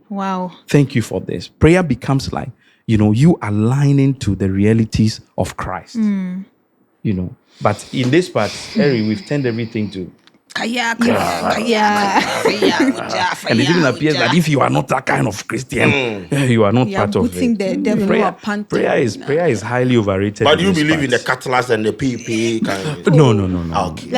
[SPEAKER 2] Wow.
[SPEAKER 1] Thank you for this. Prayer becomes like, you aligning to the realities of Christ. But in this part, Harry, we've turned everything to.
[SPEAKER 2] Yeah.
[SPEAKER 1] And it even appears that if you are not that kind of Christian, you are not part of
[SPEAKER 2] putting
[SPEAKER 1] it.
[SPEAKER 2] the devil
[SPEAKER 1] Prayer is highly overrated.
[SPEAKER 3] But do you believe in the catalyst and the PP kind of?
[SPEAKER 1] No.
[SPEAKER 3] Okay.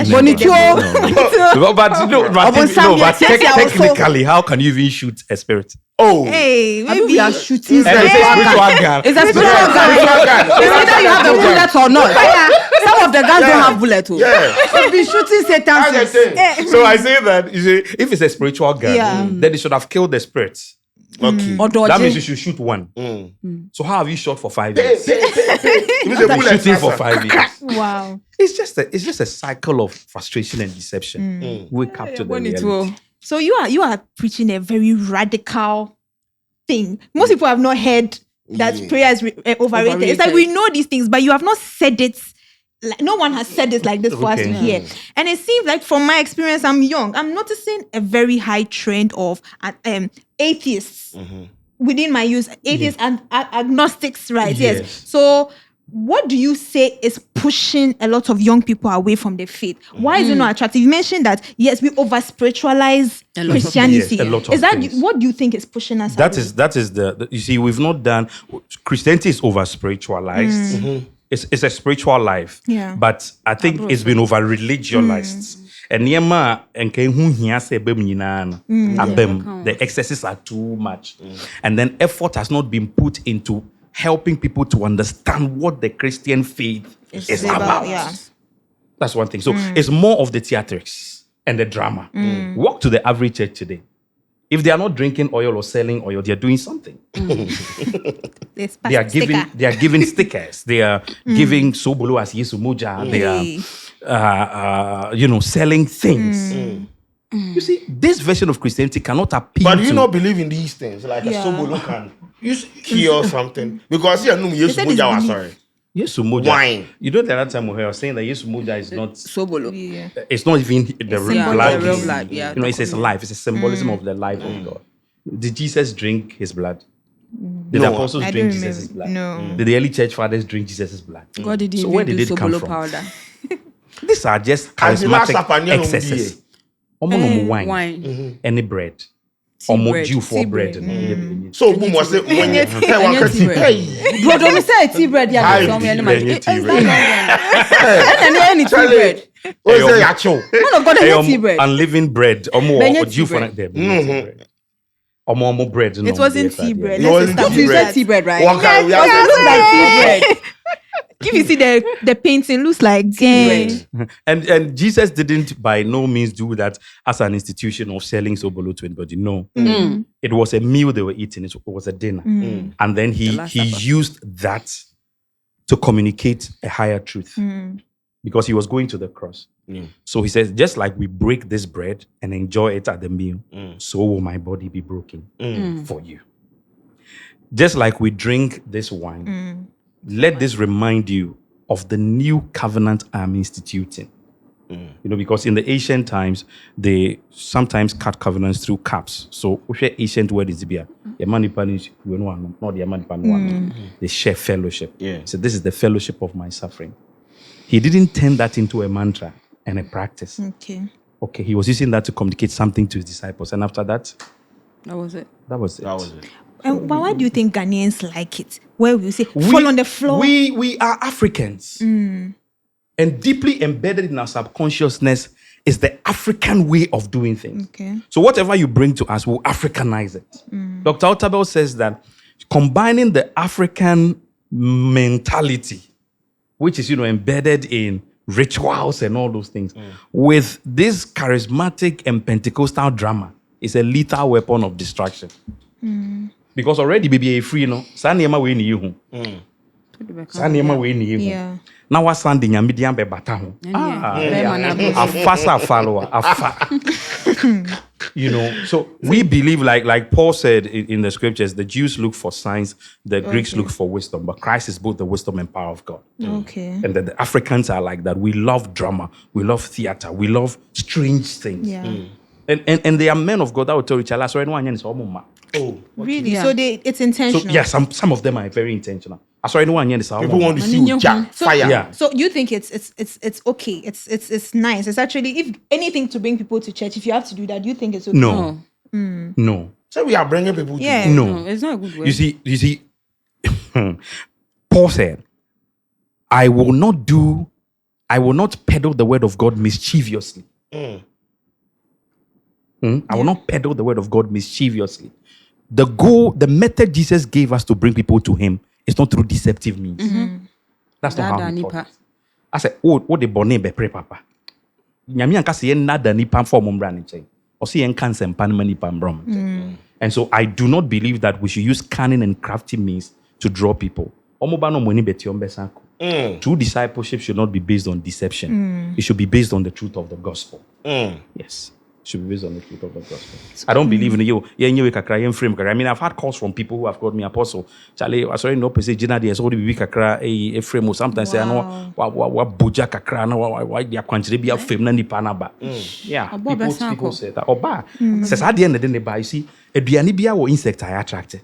[SPEAKER 1] But technically, how can you even shoot a spirit?
[SPEAKER 3] Oh.
[SPEAKER 2] Hey,
[SPEAKER 4] Maybe
[SPEAKER 2] maybe
[SPEAKER 4] we are shooting.
[SPEAKER 1] And it's a spiritual gun.
[SPEAKER 4] It's a spiritual gun. It's either you have the bullet or not. Some of the guns don't have bullet.
[SPEAKER 3] Yeah.
[SPEAKER 4] They've been shooting Satan.
[SPEAKER 1] So I say that if it's a spiritual gun, then they should have killed the spirits.
[SPEAKER 3] Okay.
[SPEAKER 1] That means you should shoot one. So how have you shot for 5 years?
[SPEAKER 3] Shooting
[SPEAKER 1] For 5 years.
[SPEAKER 2] wow.
[SPEAKER 1] It's just a cycle of frustration and deception. Wake up to the reality.
[SPEAKER 2] So you are preaching a very radical thing. Most people have not heard that prayer is overrated. It's like we know these things, but you have not said it. Like, no one has said it like this for us to hear. And it seems like from my experience, I'm young. I'm noticing a very high trend of atheists within my youth. Atheists and agnostics, right? Yes. So what do you say is pushing a lot of young people away from the faith? Why is it not attractive? You mentioned that, yes, we over spiritualize Christianity.
[SPEAKER 1] Yes, a lot of
[SPEAKER 2] is that
[SPEAKER 1] things.
[SPEAKER 2] what do you think is pushing us
[SPEAKER 1] That
[SPEAKER 2] away?
[SPEAKER 1] is the you see, we've not done Christianity is over spiritualized. It's a spiritual life.
[SPEAKER 2] Yeah.
[SPEAKER 1] But I think it's been over religionized. And the excesses are too much. And then effort has not been put into helping people to understand what the Christian faith is about.
[SPEAKER 2] Yeah.
[SPEAKER 1] That's one thing. So it's more of the theatrics and the drama. Walk to the average church today. If they are not drinking oil or selling oil, they are doing something. They are giving stickers. They are giving sobolo as Yesu Moja. They are selling things. You see, this version of Christianity cannot appeal
[SPEAKER 3] But do you
[SPEAKER 1] to...
[SPEAKER 3] not believe in these things? Like a sobolo can cure something? Because Yesu Moja was sorry.
[SPEAKER 1] Yesu Moja.
[SPEAKER 3] Wine.
[SPEAKER 1] You know, the other time we were saying that Yesu Moja is not...
[SPEAKER 4] Sobolo.
[SPEAKER 1] It's not even the real blood.
[SPEAKER 4] The real blood,
[SPEAKER 1] It's his life. It's a symbolism of the life of God. Did Jesus drink his blood? Did the apostles
[SPEAKER 2] I
[SPEAKER 1] drink
[SPEAKER 2] don't
[SPEAKER 1] Jesus'
[SPEAKER 2] remember.
[SPEAKER 1] blood?
[SPEAKER 2] No.
[SPEAKER 1] Did the early church fathers drink Jesus' blood?
[SPEAKER 4] God didn't
[SPEAKER 1] So
[SPEAKER 4] even
[SPEAKER 1] where
[SPEAKER 4] do
[SPEAKER 1] did it come
[SPEAKER 4] Sobolo
[SPEAKER 1] from?
[SPEAKER 4] powder.
[SPEAKER 1] These are just
[SPEAKER 3] And the last supper,
[SPEAKER 1] charismatic excesses. Omo wine.
[SPEAKER 4] Wine.
[SPEAKER 1] Any bread. Omo
[SPEAKER 4] bread,
[SPEAKER 1] Jew for
[SPEAKER 4] tea
[SPEAKER 1] bread.
[SPEAKER 4] bread.
[SPEAKER 3] So boom was it when you
[SPEAKER 4] Tea bread. Bro, don't we say tea bread? Yeah,
[SPEAKER 3] Aye,
[SPEAKER 4] some
[SPEAKER 3] tea
[SPEAKER 4] animal.
[SPEAKER 3] bread,
[SPEAKER 4] It's
[SPEAKER 3] tea
[SPEAKER 4] not
[SPEAKER 3] bread.
[SPEAKER 4] any tea bread.
[SPEAKER 3] Oh, say yacho.
[SPEAKER 4] Man of God, any tea bread.
[SPEAKER 1] Unleavened bread. Omo
[SPEAKER 4] Benye
[SPEAKER 1] Jew
[SPEAKER 4] tea
[SPEAKER 1] for
[SPEAKER 4] bread.
[SPEAKER 1] them. Omo bread.
[SPEAKER 2] It wasn't tea bread.
[SPEAKER 3] It
[SPEAKER 2] Let's
[SPEAKER 3] wasn't
[SPEAKER 2] establish
[SPEAKER 3] tea
[SPEAKER 4] You
[SPEAKER 3] bread.
[SPEAKER 4] said tea bread, right?
[SPEAKER 3] One kind we
[SPEAKER 4] Because
[SPEAKER 3] have
[SPEAKER 4] it looks like tea bread.
[SPEAKER 2] If you see the painting, looks like
[SPEAKER 4] bread.
[SPEAKER 1] And Jesus didn't by no means do that as an institution of selling sobolo to anybody. No. It was a meal they were eating. It was a dinner. And then he
[SPEAKER 4] Last Supper.
[SPEAKER 1] used that to communicate a higher truth. Because he was going to the cross. So he says, just like we break this bread and enjoy it at the meal, so will my body be broken for you. Just like we drink this wine, let this remind you of the new covenant I'm instituting. Because in the ancient times, they sometimes cut covenants through caps. So, which ancient word is here? They share fellowship.
[SPEAKER 3] Yeah.
[SPEAKER 1] So this is the fellowship of my suffering. He didn't turn that into a mantra and a practice. Okay, he was using that to communicate something to his disciples. And after that,
[SPEAKER 4] That was it.
[SPEAKER 2] And why do you think Ghanaians like it? Where we say, fall on the floor.
[SPEAKER 1] We are Africans. And deeply embedded in our subconsciousness is the African way of doing things.
[SPEAKER 2] Okay.
[SPEAKER 1] So whatever you bring to us, we'll Africanize it. Dr. Otabel says that combining the African mentality, which is, embedded in rituals and all those things, with this charismatic and Pentecostal drama is a lethal weapon of destruction. Because already, baby, a free,
[SPEAKER 2] Yeah.
[SPEAKER 1] Now what's standing a medium be bataho. Afasa follower. So we believe like Paul said in the scriptures, the Jews look for signs, the Greeks look for wisdom, but Christ is both the wisdom and power of God.
[SPEAKER 2] Okay.
[SPEAKER 1] And the Africans are like that. We love drama, we love theater, we love strange things.
[SPEAKER 2] Yeah.
[SPEAKER 1] And they are men of God that will tell each other, sorry, no one is almost.
[SPEAKER 2] Really?
[SPEAKER 4] Yeah.
[SPEAKER 2] So it's intentional.
[SPEAKER 1] So yeah, some of them are very intentional. Sorry, no one is
[SPEAKER 3] People want to see you jack
[SPEAKER 2] So,
[SPEAKER 3] fire.
[SPEAKER 1] Yeah.
[SPEAKER 2] So you think it's okay? It's nice. It's actually, if anything, to bring people to church. If you have to do that, you think it's okay?
[SPEAKER 1] No. No.
[SPEAKER 3] So we are bringing people to
[SPEAKER 2] Yeah.
[SPEAKER 1] No.
[SPEAKER 4] It's not a good way.
[SPEAKER 1] You see, Paul said, I will not peddle the word of God mischievously. I will not peddle the word of God mischievously. The method Jesus gave us to bring people to him is not through deceptive means. That's not how he taught us. I said, what the bonnet be pray, Papa. Nyami anka se nada ni pam for mumbra ni chen. Or see en cancer and panmani pam brom. And so I do not believe that we should use cunning and crafty means to draw people. True discipleship should not be based on deception. It should be based on the truth of the gospel. Yes. It should be based on the truth of the gospel. I don't believe in you. I mean, I've had calls from people who have called me apostle. Charlie, I sorry, no, say Gina, there's already week a frame or sometimes say, I know what Buja Kakra, why they are quantity be a fame, Nani Panaba. Yeah, people say that. Oba says, at the end of the day, you see, a Bianibia or insect I attracted.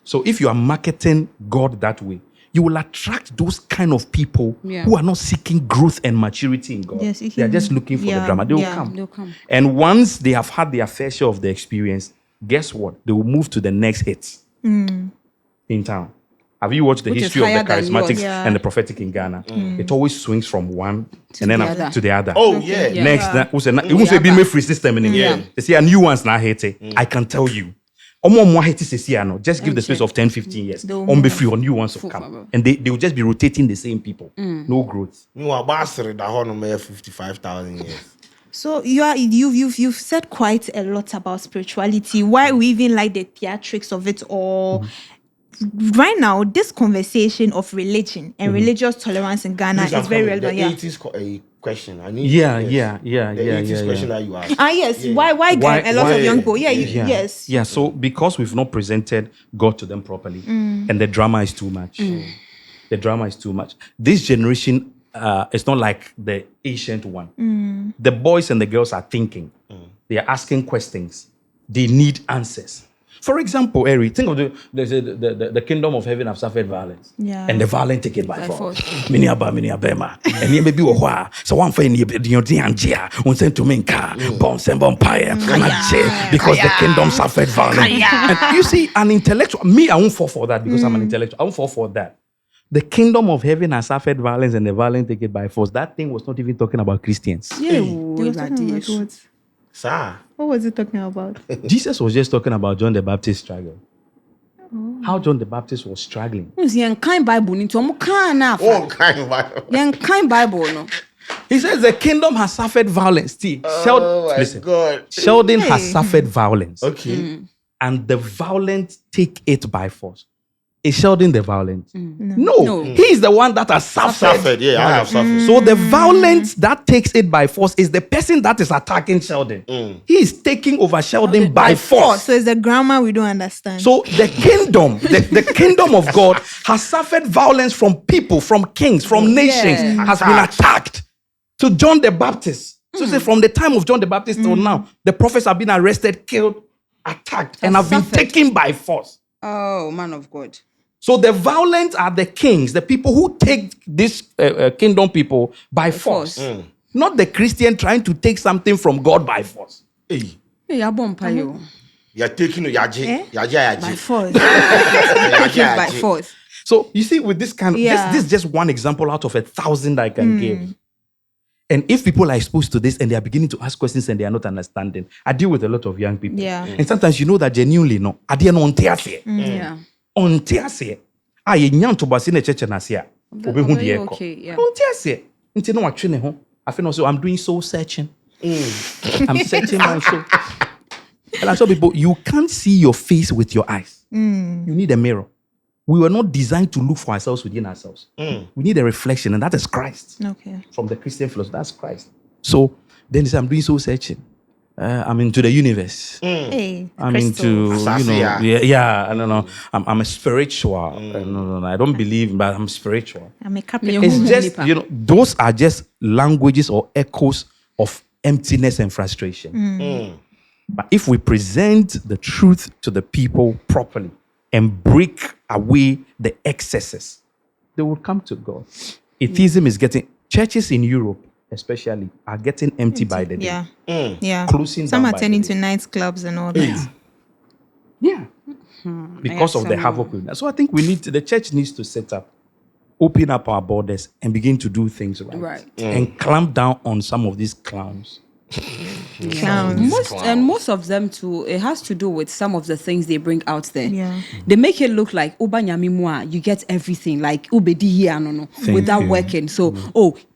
[SPEAKER 1] So if you are marketing God that way, you will attract those kind of people who are not seeking growth and maturity in God.
[SPEAKER 2] Yes,
[SPEAKER 1] they are just looking for the drama. They will come. And once they have had their fair share of the experience, guess what? They will move to the next hit in town. Have you watched the history of the charismatics and the prophetic in Ghana? It always swings from one to the other.
[SPEAKER 3] Oh, yeah.
[SPEAKER 1] Next, it won't say be free system in They say a new one's not hate. I can tell you. Just give the space of 10-15 years. Be free on new ones to come. And they will just be rotating the same people. No growth.
[SPEAKER 3] You are bastard that whole 55,000 years.
[SPEAKER 2] So you've said quite a lot about spirituality. Why we even like the theatrics of it all. Right now, this conversation of religion and religious tolerance in Ghana is very relevant.
[SPEAKER 3] The 80s question. I need
[SPEAKER 1] Yeah.
[SPEAKER 3] question that you asked.
[SPEAKER 2] Yes. Yeah. Why a lot of young people? Yes.
[SPEAKER 1] Yeah. So because we've not presented God to them properly, and the drama is too much. The drama is too much. This generation is not like the ancient one. The boys and the girls are thinking. They are asking questions. They need answers. For example, Eri, think of the kingdom of heaven have suffered violence.
[SPEAKER 2] Yeah.
[SPEAKER 1] And the violent take it by force. Many abema. And you may be a so one for any of the Angia, one sent to Minka, bombs and vampire, because the kingdom suffered violence. And you see, an intellectual, me, I won't fall for that because I'm an intellectual. I won't fall for that. The kingdom of heaven has suffered violence and the violent take it by force. That thing was not even talking about Christians.
[SPEAKER 2] Yeah, what?
[SPEAKER 3] Sir.
[SPEAKER 2] What was it talking about?
[SPEAKER 1] Jesus was just talking about John the Baptist's struggle. How John the Baptist was struggling.
[SPEAKER 4] Bible.
[SPEAKER 1] He says the kingdom has suffered violence. See, Sheldon has suffered violence.
[SPEAKER 3] Okay.
[SPEAKER 1] And the violent take it by force. is Sheldon the violent? No. He is the one that has suffered.
[SPEAKER 3] Yeah, I have suffered.
[SPEAKER 1] So the violence that takes it by force is the person that is attacking Sheldon. He is taking over Sheldon by force.
[SPEAKER 2] So it's the grammar we don't understand.
[SPEAKER 1] So the kingdom, the kingdom of God has suffered violence from people, from kings, from nations, has been attacked. So John the Baptist. So say from the time of John the Baptist till now, the prophets have been arrested, killed, attacked, and have been taken by force.
[SPEAKER 4] Oh, man of God.
[SPEAKER 1] So the violent are the kings, the people who take this kingdom people by force. Not the Christian trying to take something from God by force.
[SPEAKER 3] Hey,
[SPEAKER 4] You're
[SPEAKER 3] taking
[SPEAKER 4] by force. By force.
[SPEAKER 1] So you see, with this kind of this is just one example out of 1,000 I can give. And if people are exposed to this and they are beginning to ask questions and they are not understanding, I deal with a lot of young people.
[SPEAKER 2] Yeah.
[SPEAKER 1] And sometimes you know that genuinely no, I didn't on tease. On tease. I nyan to basi na church na sia. Obi hu de eko. On tease. Nti no atwe ne ho. I feel also I'm doing soul searching. I'm searching my soul. And I tell people, you can't see your face with your eyes. You need a mirror. We were not designed to look for ourselves within ourselves. We need a reflection, and that is Christ. Okay. From the Christian philosophy, that's Christ. So then he said, I'm doing soul searching. I'm into the universe.
[SPEAKER 2] Hey,
[SPEAKER 1] I'm
[SPEAKER 2] crystal.
[SPEAKER 1] into, I don't know. I'm a spiritual. No, I don't believe, but I'm spiritual.
[SPEAKER 2] I'm a
[SPEAKER 1] It's just, those are just languages or echoes of emptiness and frustration. But if we present the truth to the people properly and break away the excesses, they will come to God. Atheism is getting, churches in Europe especially are getting empty by the day.
[SPEAKER 2] Yeah.
[SPEAKER 1] Closing
[SPEAKER 2] Some
[SPEAKER 1] down
[SPEAKER 2] are turning to nightclubs and all that.
[SPEAKER 1] Because of the havoc. So I think the church needs to set up, open up our borders and begin to do things right. And clamp down on some of these clowns.
[SPEAKER 4] Most of them too, it has to do with some of the things they bring out there. They make it look like you get everything, like without working. So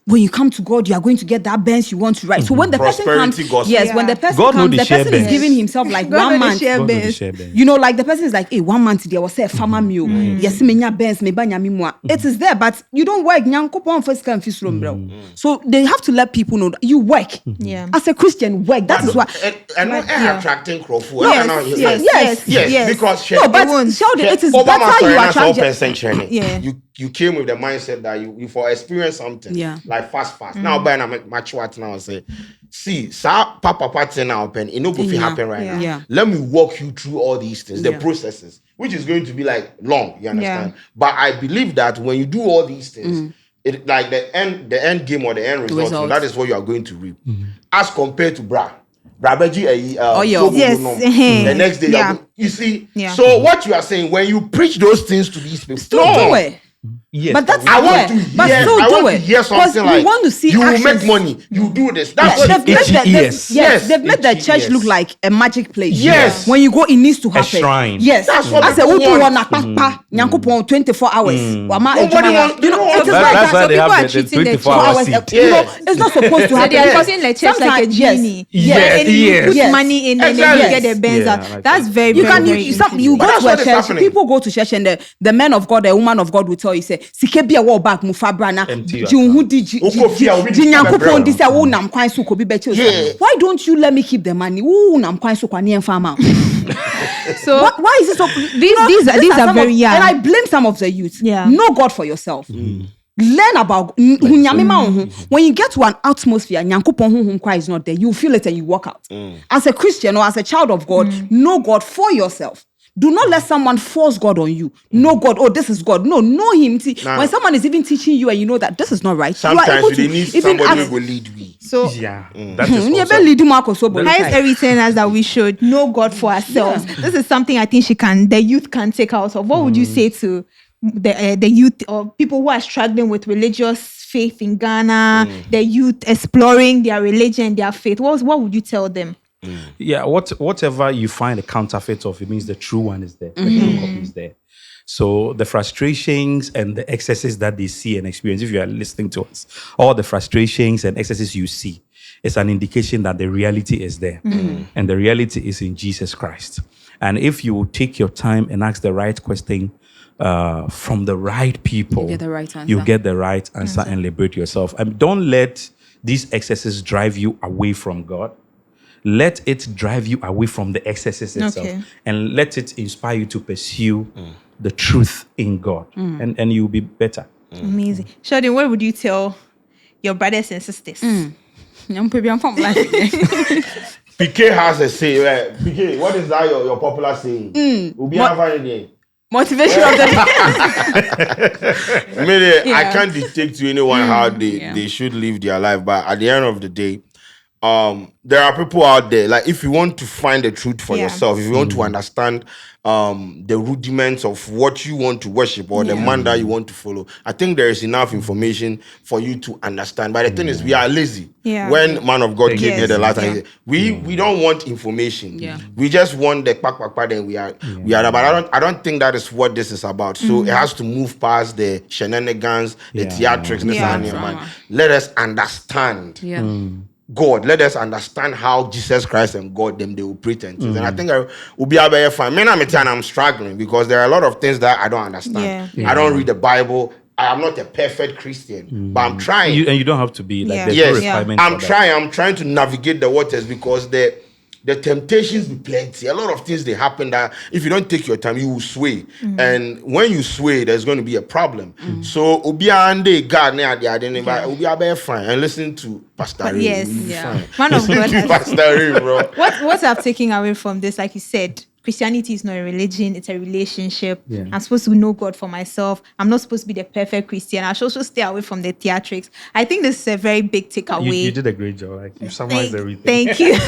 [SPEAKER 4] when you come to God, you are going to get that bench you want to write. So when the person comes, when the person
[SPEAKER 1] God
[SPEAKER 4] comes, the person is
[SPEAKER 1] bench.
[SPEAKER 4] giving himself like 1 month. Like the person is like, 1 month there was a farmer meal. Yes, it is there, but you don't work. So they have to let people know that you work. As a Christian, work. That is what.
[SPEAKER 3] And not attracting Crawford.
[SPEAKER 2] Yes.
[SPEAKER 3] Because
[SPEAKER 4] Sheldon, it is better you attract.
[SPEAKER 3] You came with the mindset that you for experience something. Like fast. Now, by I'm much what now say. See, papa party now open. It no go happen right now. Let me walk you through all these things, the processes, which is going to be like long. You understand? But I believe that when you do all these things, it like the end game or the end result. So that is what you are going to reap, as compared to Brabeji. The next day, you see. So what you are saying when you preach those things to these people,
[SPEAKER 4] do it.
[SPEAKER 1] Yes,
[SPEAKER 4] but that's
[SPEAKER 3] I want to hear something like
[SPEAKER 4] want to see
[SPEAKER 3] you
[SPEAKER 4] actions.
[SPEAKER 3] will make money. You do this. That's what
[SPEAKER 4] they've made the church look like a magic place.
[SPEAKER 3] Yes.
[SPEAKER 4] When you go, it needs to happen.
[SPEAKER 1] A shrine.
[SPEAKER 4] Yes.
[SPEAKER 3] That's what
[SPEAKER 4] I said,
[SPEAKER 3] people want.
[SPEAKER 4] 24 hours.
[SPEAKER 3] Nobody wants.
[SPEAKER 4] It is
[SPEAKER 1] That's why
[SPEAKER 2] so
[SPEAKER 1] they
[SPEAKER 2] people are
[SPEAKER 1] have the
[SPEAKER 2] treating the
[SPEAKER 1] 24-hour seat.
[SPEAKER 4] it's not supposed to
[SPEAKER 2] So
[SPEAKER 4] happen.
[SPEAKER 2] they are causing the church like a genie.
[SPEAKER 1] Yes.
[SPEAKER 2] And you put money in and then you get the benz out. That's very,
[SPEAKER 4] you
[SPEAKER 2] very,
[SPEAKER 4] can
[SPEAKER 2] very
[SPEAKER 4] you go to a church. People go to church and the man of God, the woman of God will tell you, say, "Sikebi a wall back mufabrana." Why don't you let me keep the money?
[SPEAKER 2] So
[SPEAKER 4] why is it so?
[SPEAKER 2] These are very young.
[SPEAKER 4] And I blame some of the youth. Know God for yourself. Learn about when you get to an atmosphere Nyankopon is not there, you feel it and you walk out. As a Christian or as a child of God, know God for yourself. Do not let someone force God on you. Know God. Oh, this is God. No, know Him. See, when someone is even teaching you and you know that this is not right,
[SPEAKER 3] sometimes
[SPEAKER 4] you are able
[SPEAKER 3] they
[SPEAKER 4] to
[SPEAKER 3] need
[SPEAKER 4] even
[SPEAKER 3] somebody who will lead me.
[SPEAKER 2] So
[SPEAKER 1] that is
[SPEAKER 2] the highest every telling us that we should know God for ourselves. This is something I think the youth can take out of. What would you say to the youth or people who are struggling with religious faith in Ghana, the youth exploring their religion, their faith? What would you tell them?
[SPEAKER 1] Yeah, whatever you find a counterfeit of, it means the true one is there. The true copy is there. So the frustrations and the excesses that they see and experience, if you are listening to us, all the frustrations and excesses you see, it's an indication that the reality is there. And the reality is in Jesus Christ. And if you take your time and ask the right question, from the right people,
[SPEAKER 4] You get the right answer.
[SPEAKER 1] you get the right answer and liberate yourself. And don't let these excesses drive you away from God. Let it drive you away from the excesses itself, and let it inspire you to pursue the truth in God, and you'll be better.
[SPEAKER 2] Amazing. Sheldon, what would you tell your brothers and sisters?
[SPEAKER 3] PK has a say. Right? PK, what is that your popular saying?
[SPEAKER 4] Motivation of the
[SPEAKER 3] I can't dictate to anyone how they should live their life, but at the end of the day, there are people out there, like if you want to find the truth for yourself, if you want to understand the rudiments of what you want to worship or the man that you want to follow, I think there is enough information for you to understand. But the thing is, we are lazy. When man of God came here the last time, we don't want information. We just want the pack, then we are but I don't think that is what this is about. So it has to move past the shenanigans, the theatrics, man. Let us understand God. Let us understand how Jesus Christ and God they operate and things. And I think I will be able to find. I'm struggling because there are a lot of things that I don't understand. I don't read the Bible. I am not a perfect Christian, but I'm trying.
[SPEAKER 1] And you don't have to be like
[SPEAKER 3] I'm trying to navigate the waters because the temptations be plenty. A lot of things they happen that if you don't take your time, you will sway. And when you sway, there's going to be a problem. So Obiande God Obiabe fine and listen to Pastor Ray.
[SPEAKER 2] Man of God.
[SPEAKER 3] Pastor Ray, bro.
[SPEAKER 2] What I've taken away from this, like you said, Christianity is not a religion, it's a relationship. I'm supposed to know God for myself. I'm not supposed to be the perfect Christian. I should also stay away from the theatrics. I think this is a very big takeaway.
[SPEAKER 1] You did a great job. Like, you summarized everything.
[SPEAKER 2] Thank you.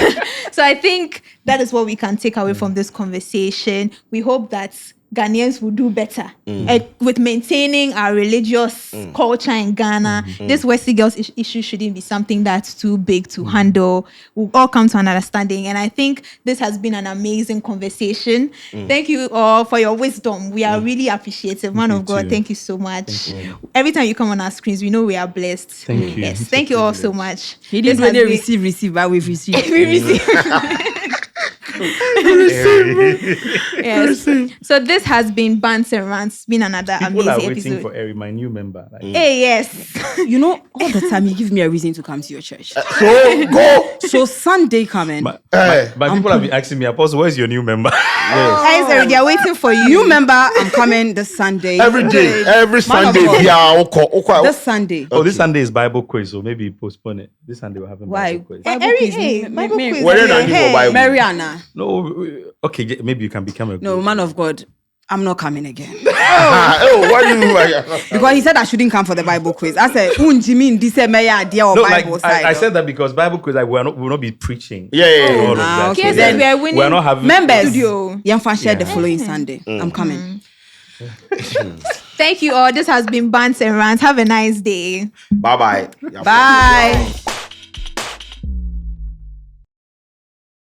[SPEAKER 2] So I think that is what we can take away from this conversation. We hope that Ghanaians will do better with maintaining our religious culture in Ghana. This Wesley Girls issue shouldn't be something that's too big to handle. We'll all come to an understanding. And I think this has been an amazing conversation. Thank you all for your wisdom. We are really appreciative. Man of God, thank you so much. Every time you come on our screens, we know we are blessed.
[SPEAKER 1] Thank you.
[SPEAKER 2] Yes, thank you all so much.
[SPEAKER 4] He didn't really receive, but we've received.
[SPEAKER 2] We receive. Yes. So this has been Bants and Rants. It's been another
[SPEAKER 1] People
[SPEAKER 2] amazing
[SPEAKER 1] are waiting
[SPEAKER 2] episode.
[SPEAKER 1] for Eric, my new member. Like,
[SPEAKER 2] Hey, yes.
[SPEAKER 4] You know, all the time you give me a reason to come to your church.
[SPEAKER 3] So go.
[SPEAKER 4] So Sunday coming.
[SPEAKER 1] but people have been asking me, Apostle, where's your new member?
[SPEAKER 2] Guys, Eric, they are waiting for you.
[SPEAKER 4] New member, I'm coming this Sunday.
[SPEAKER 3] Every day, every Sunday,
[SPEAKER 4] This Sunday.
[SPEAKER 1] Oh, this Sunday is Bible quiz, so maybe postpone it. This Sunday we'll have a
[SPEAKER 4] Why?
[SPEAKER 1] Bible quiz.
[SPEAKER 2] Eric, hey, Bible quiz.
[SPEAKER 3] Where did I give your Bible?
[SPEAKER 4] Mariana.
[SPEAKER 1] No, okay, maybe you can become a
[SPEAKER 4] No, man of God, I'm not coming again.
[SPEAKER 3] What do you mean?
[SPEAKER 4] Because he said I shouldn't come for the Bible quiz. I said, Unjimin, this is my idea or
[SPEAKER 1] No,
[SPEAKER 4] Bible
[SPEAKER 1] like,
[SPEAKER 4] side.
[SPEAKER 1] I said that because Bible quiz, like, we will not be preaching.
[SPEAKER 3] Yeah.
[SPEAKER 1] All of that.
[SPEAKER 4] okay.
[SPEAKER 2] Yes,
[SPEAKER 4] Then
[SPEAKER 2] we are winning.
[SPEAKER 1] We're not having
[SPEAKER 4] Members,
[SPEAKER 2] Studio.
[SPEAKER 4] Yamfa share the following Sunday. I'm coming.
[SPEAKER 2] Thank you all. This has been Bants and Rants. Have a nice day.
[SPEAKER 3] Bye-bye.
[SPEAKER 4] Bye.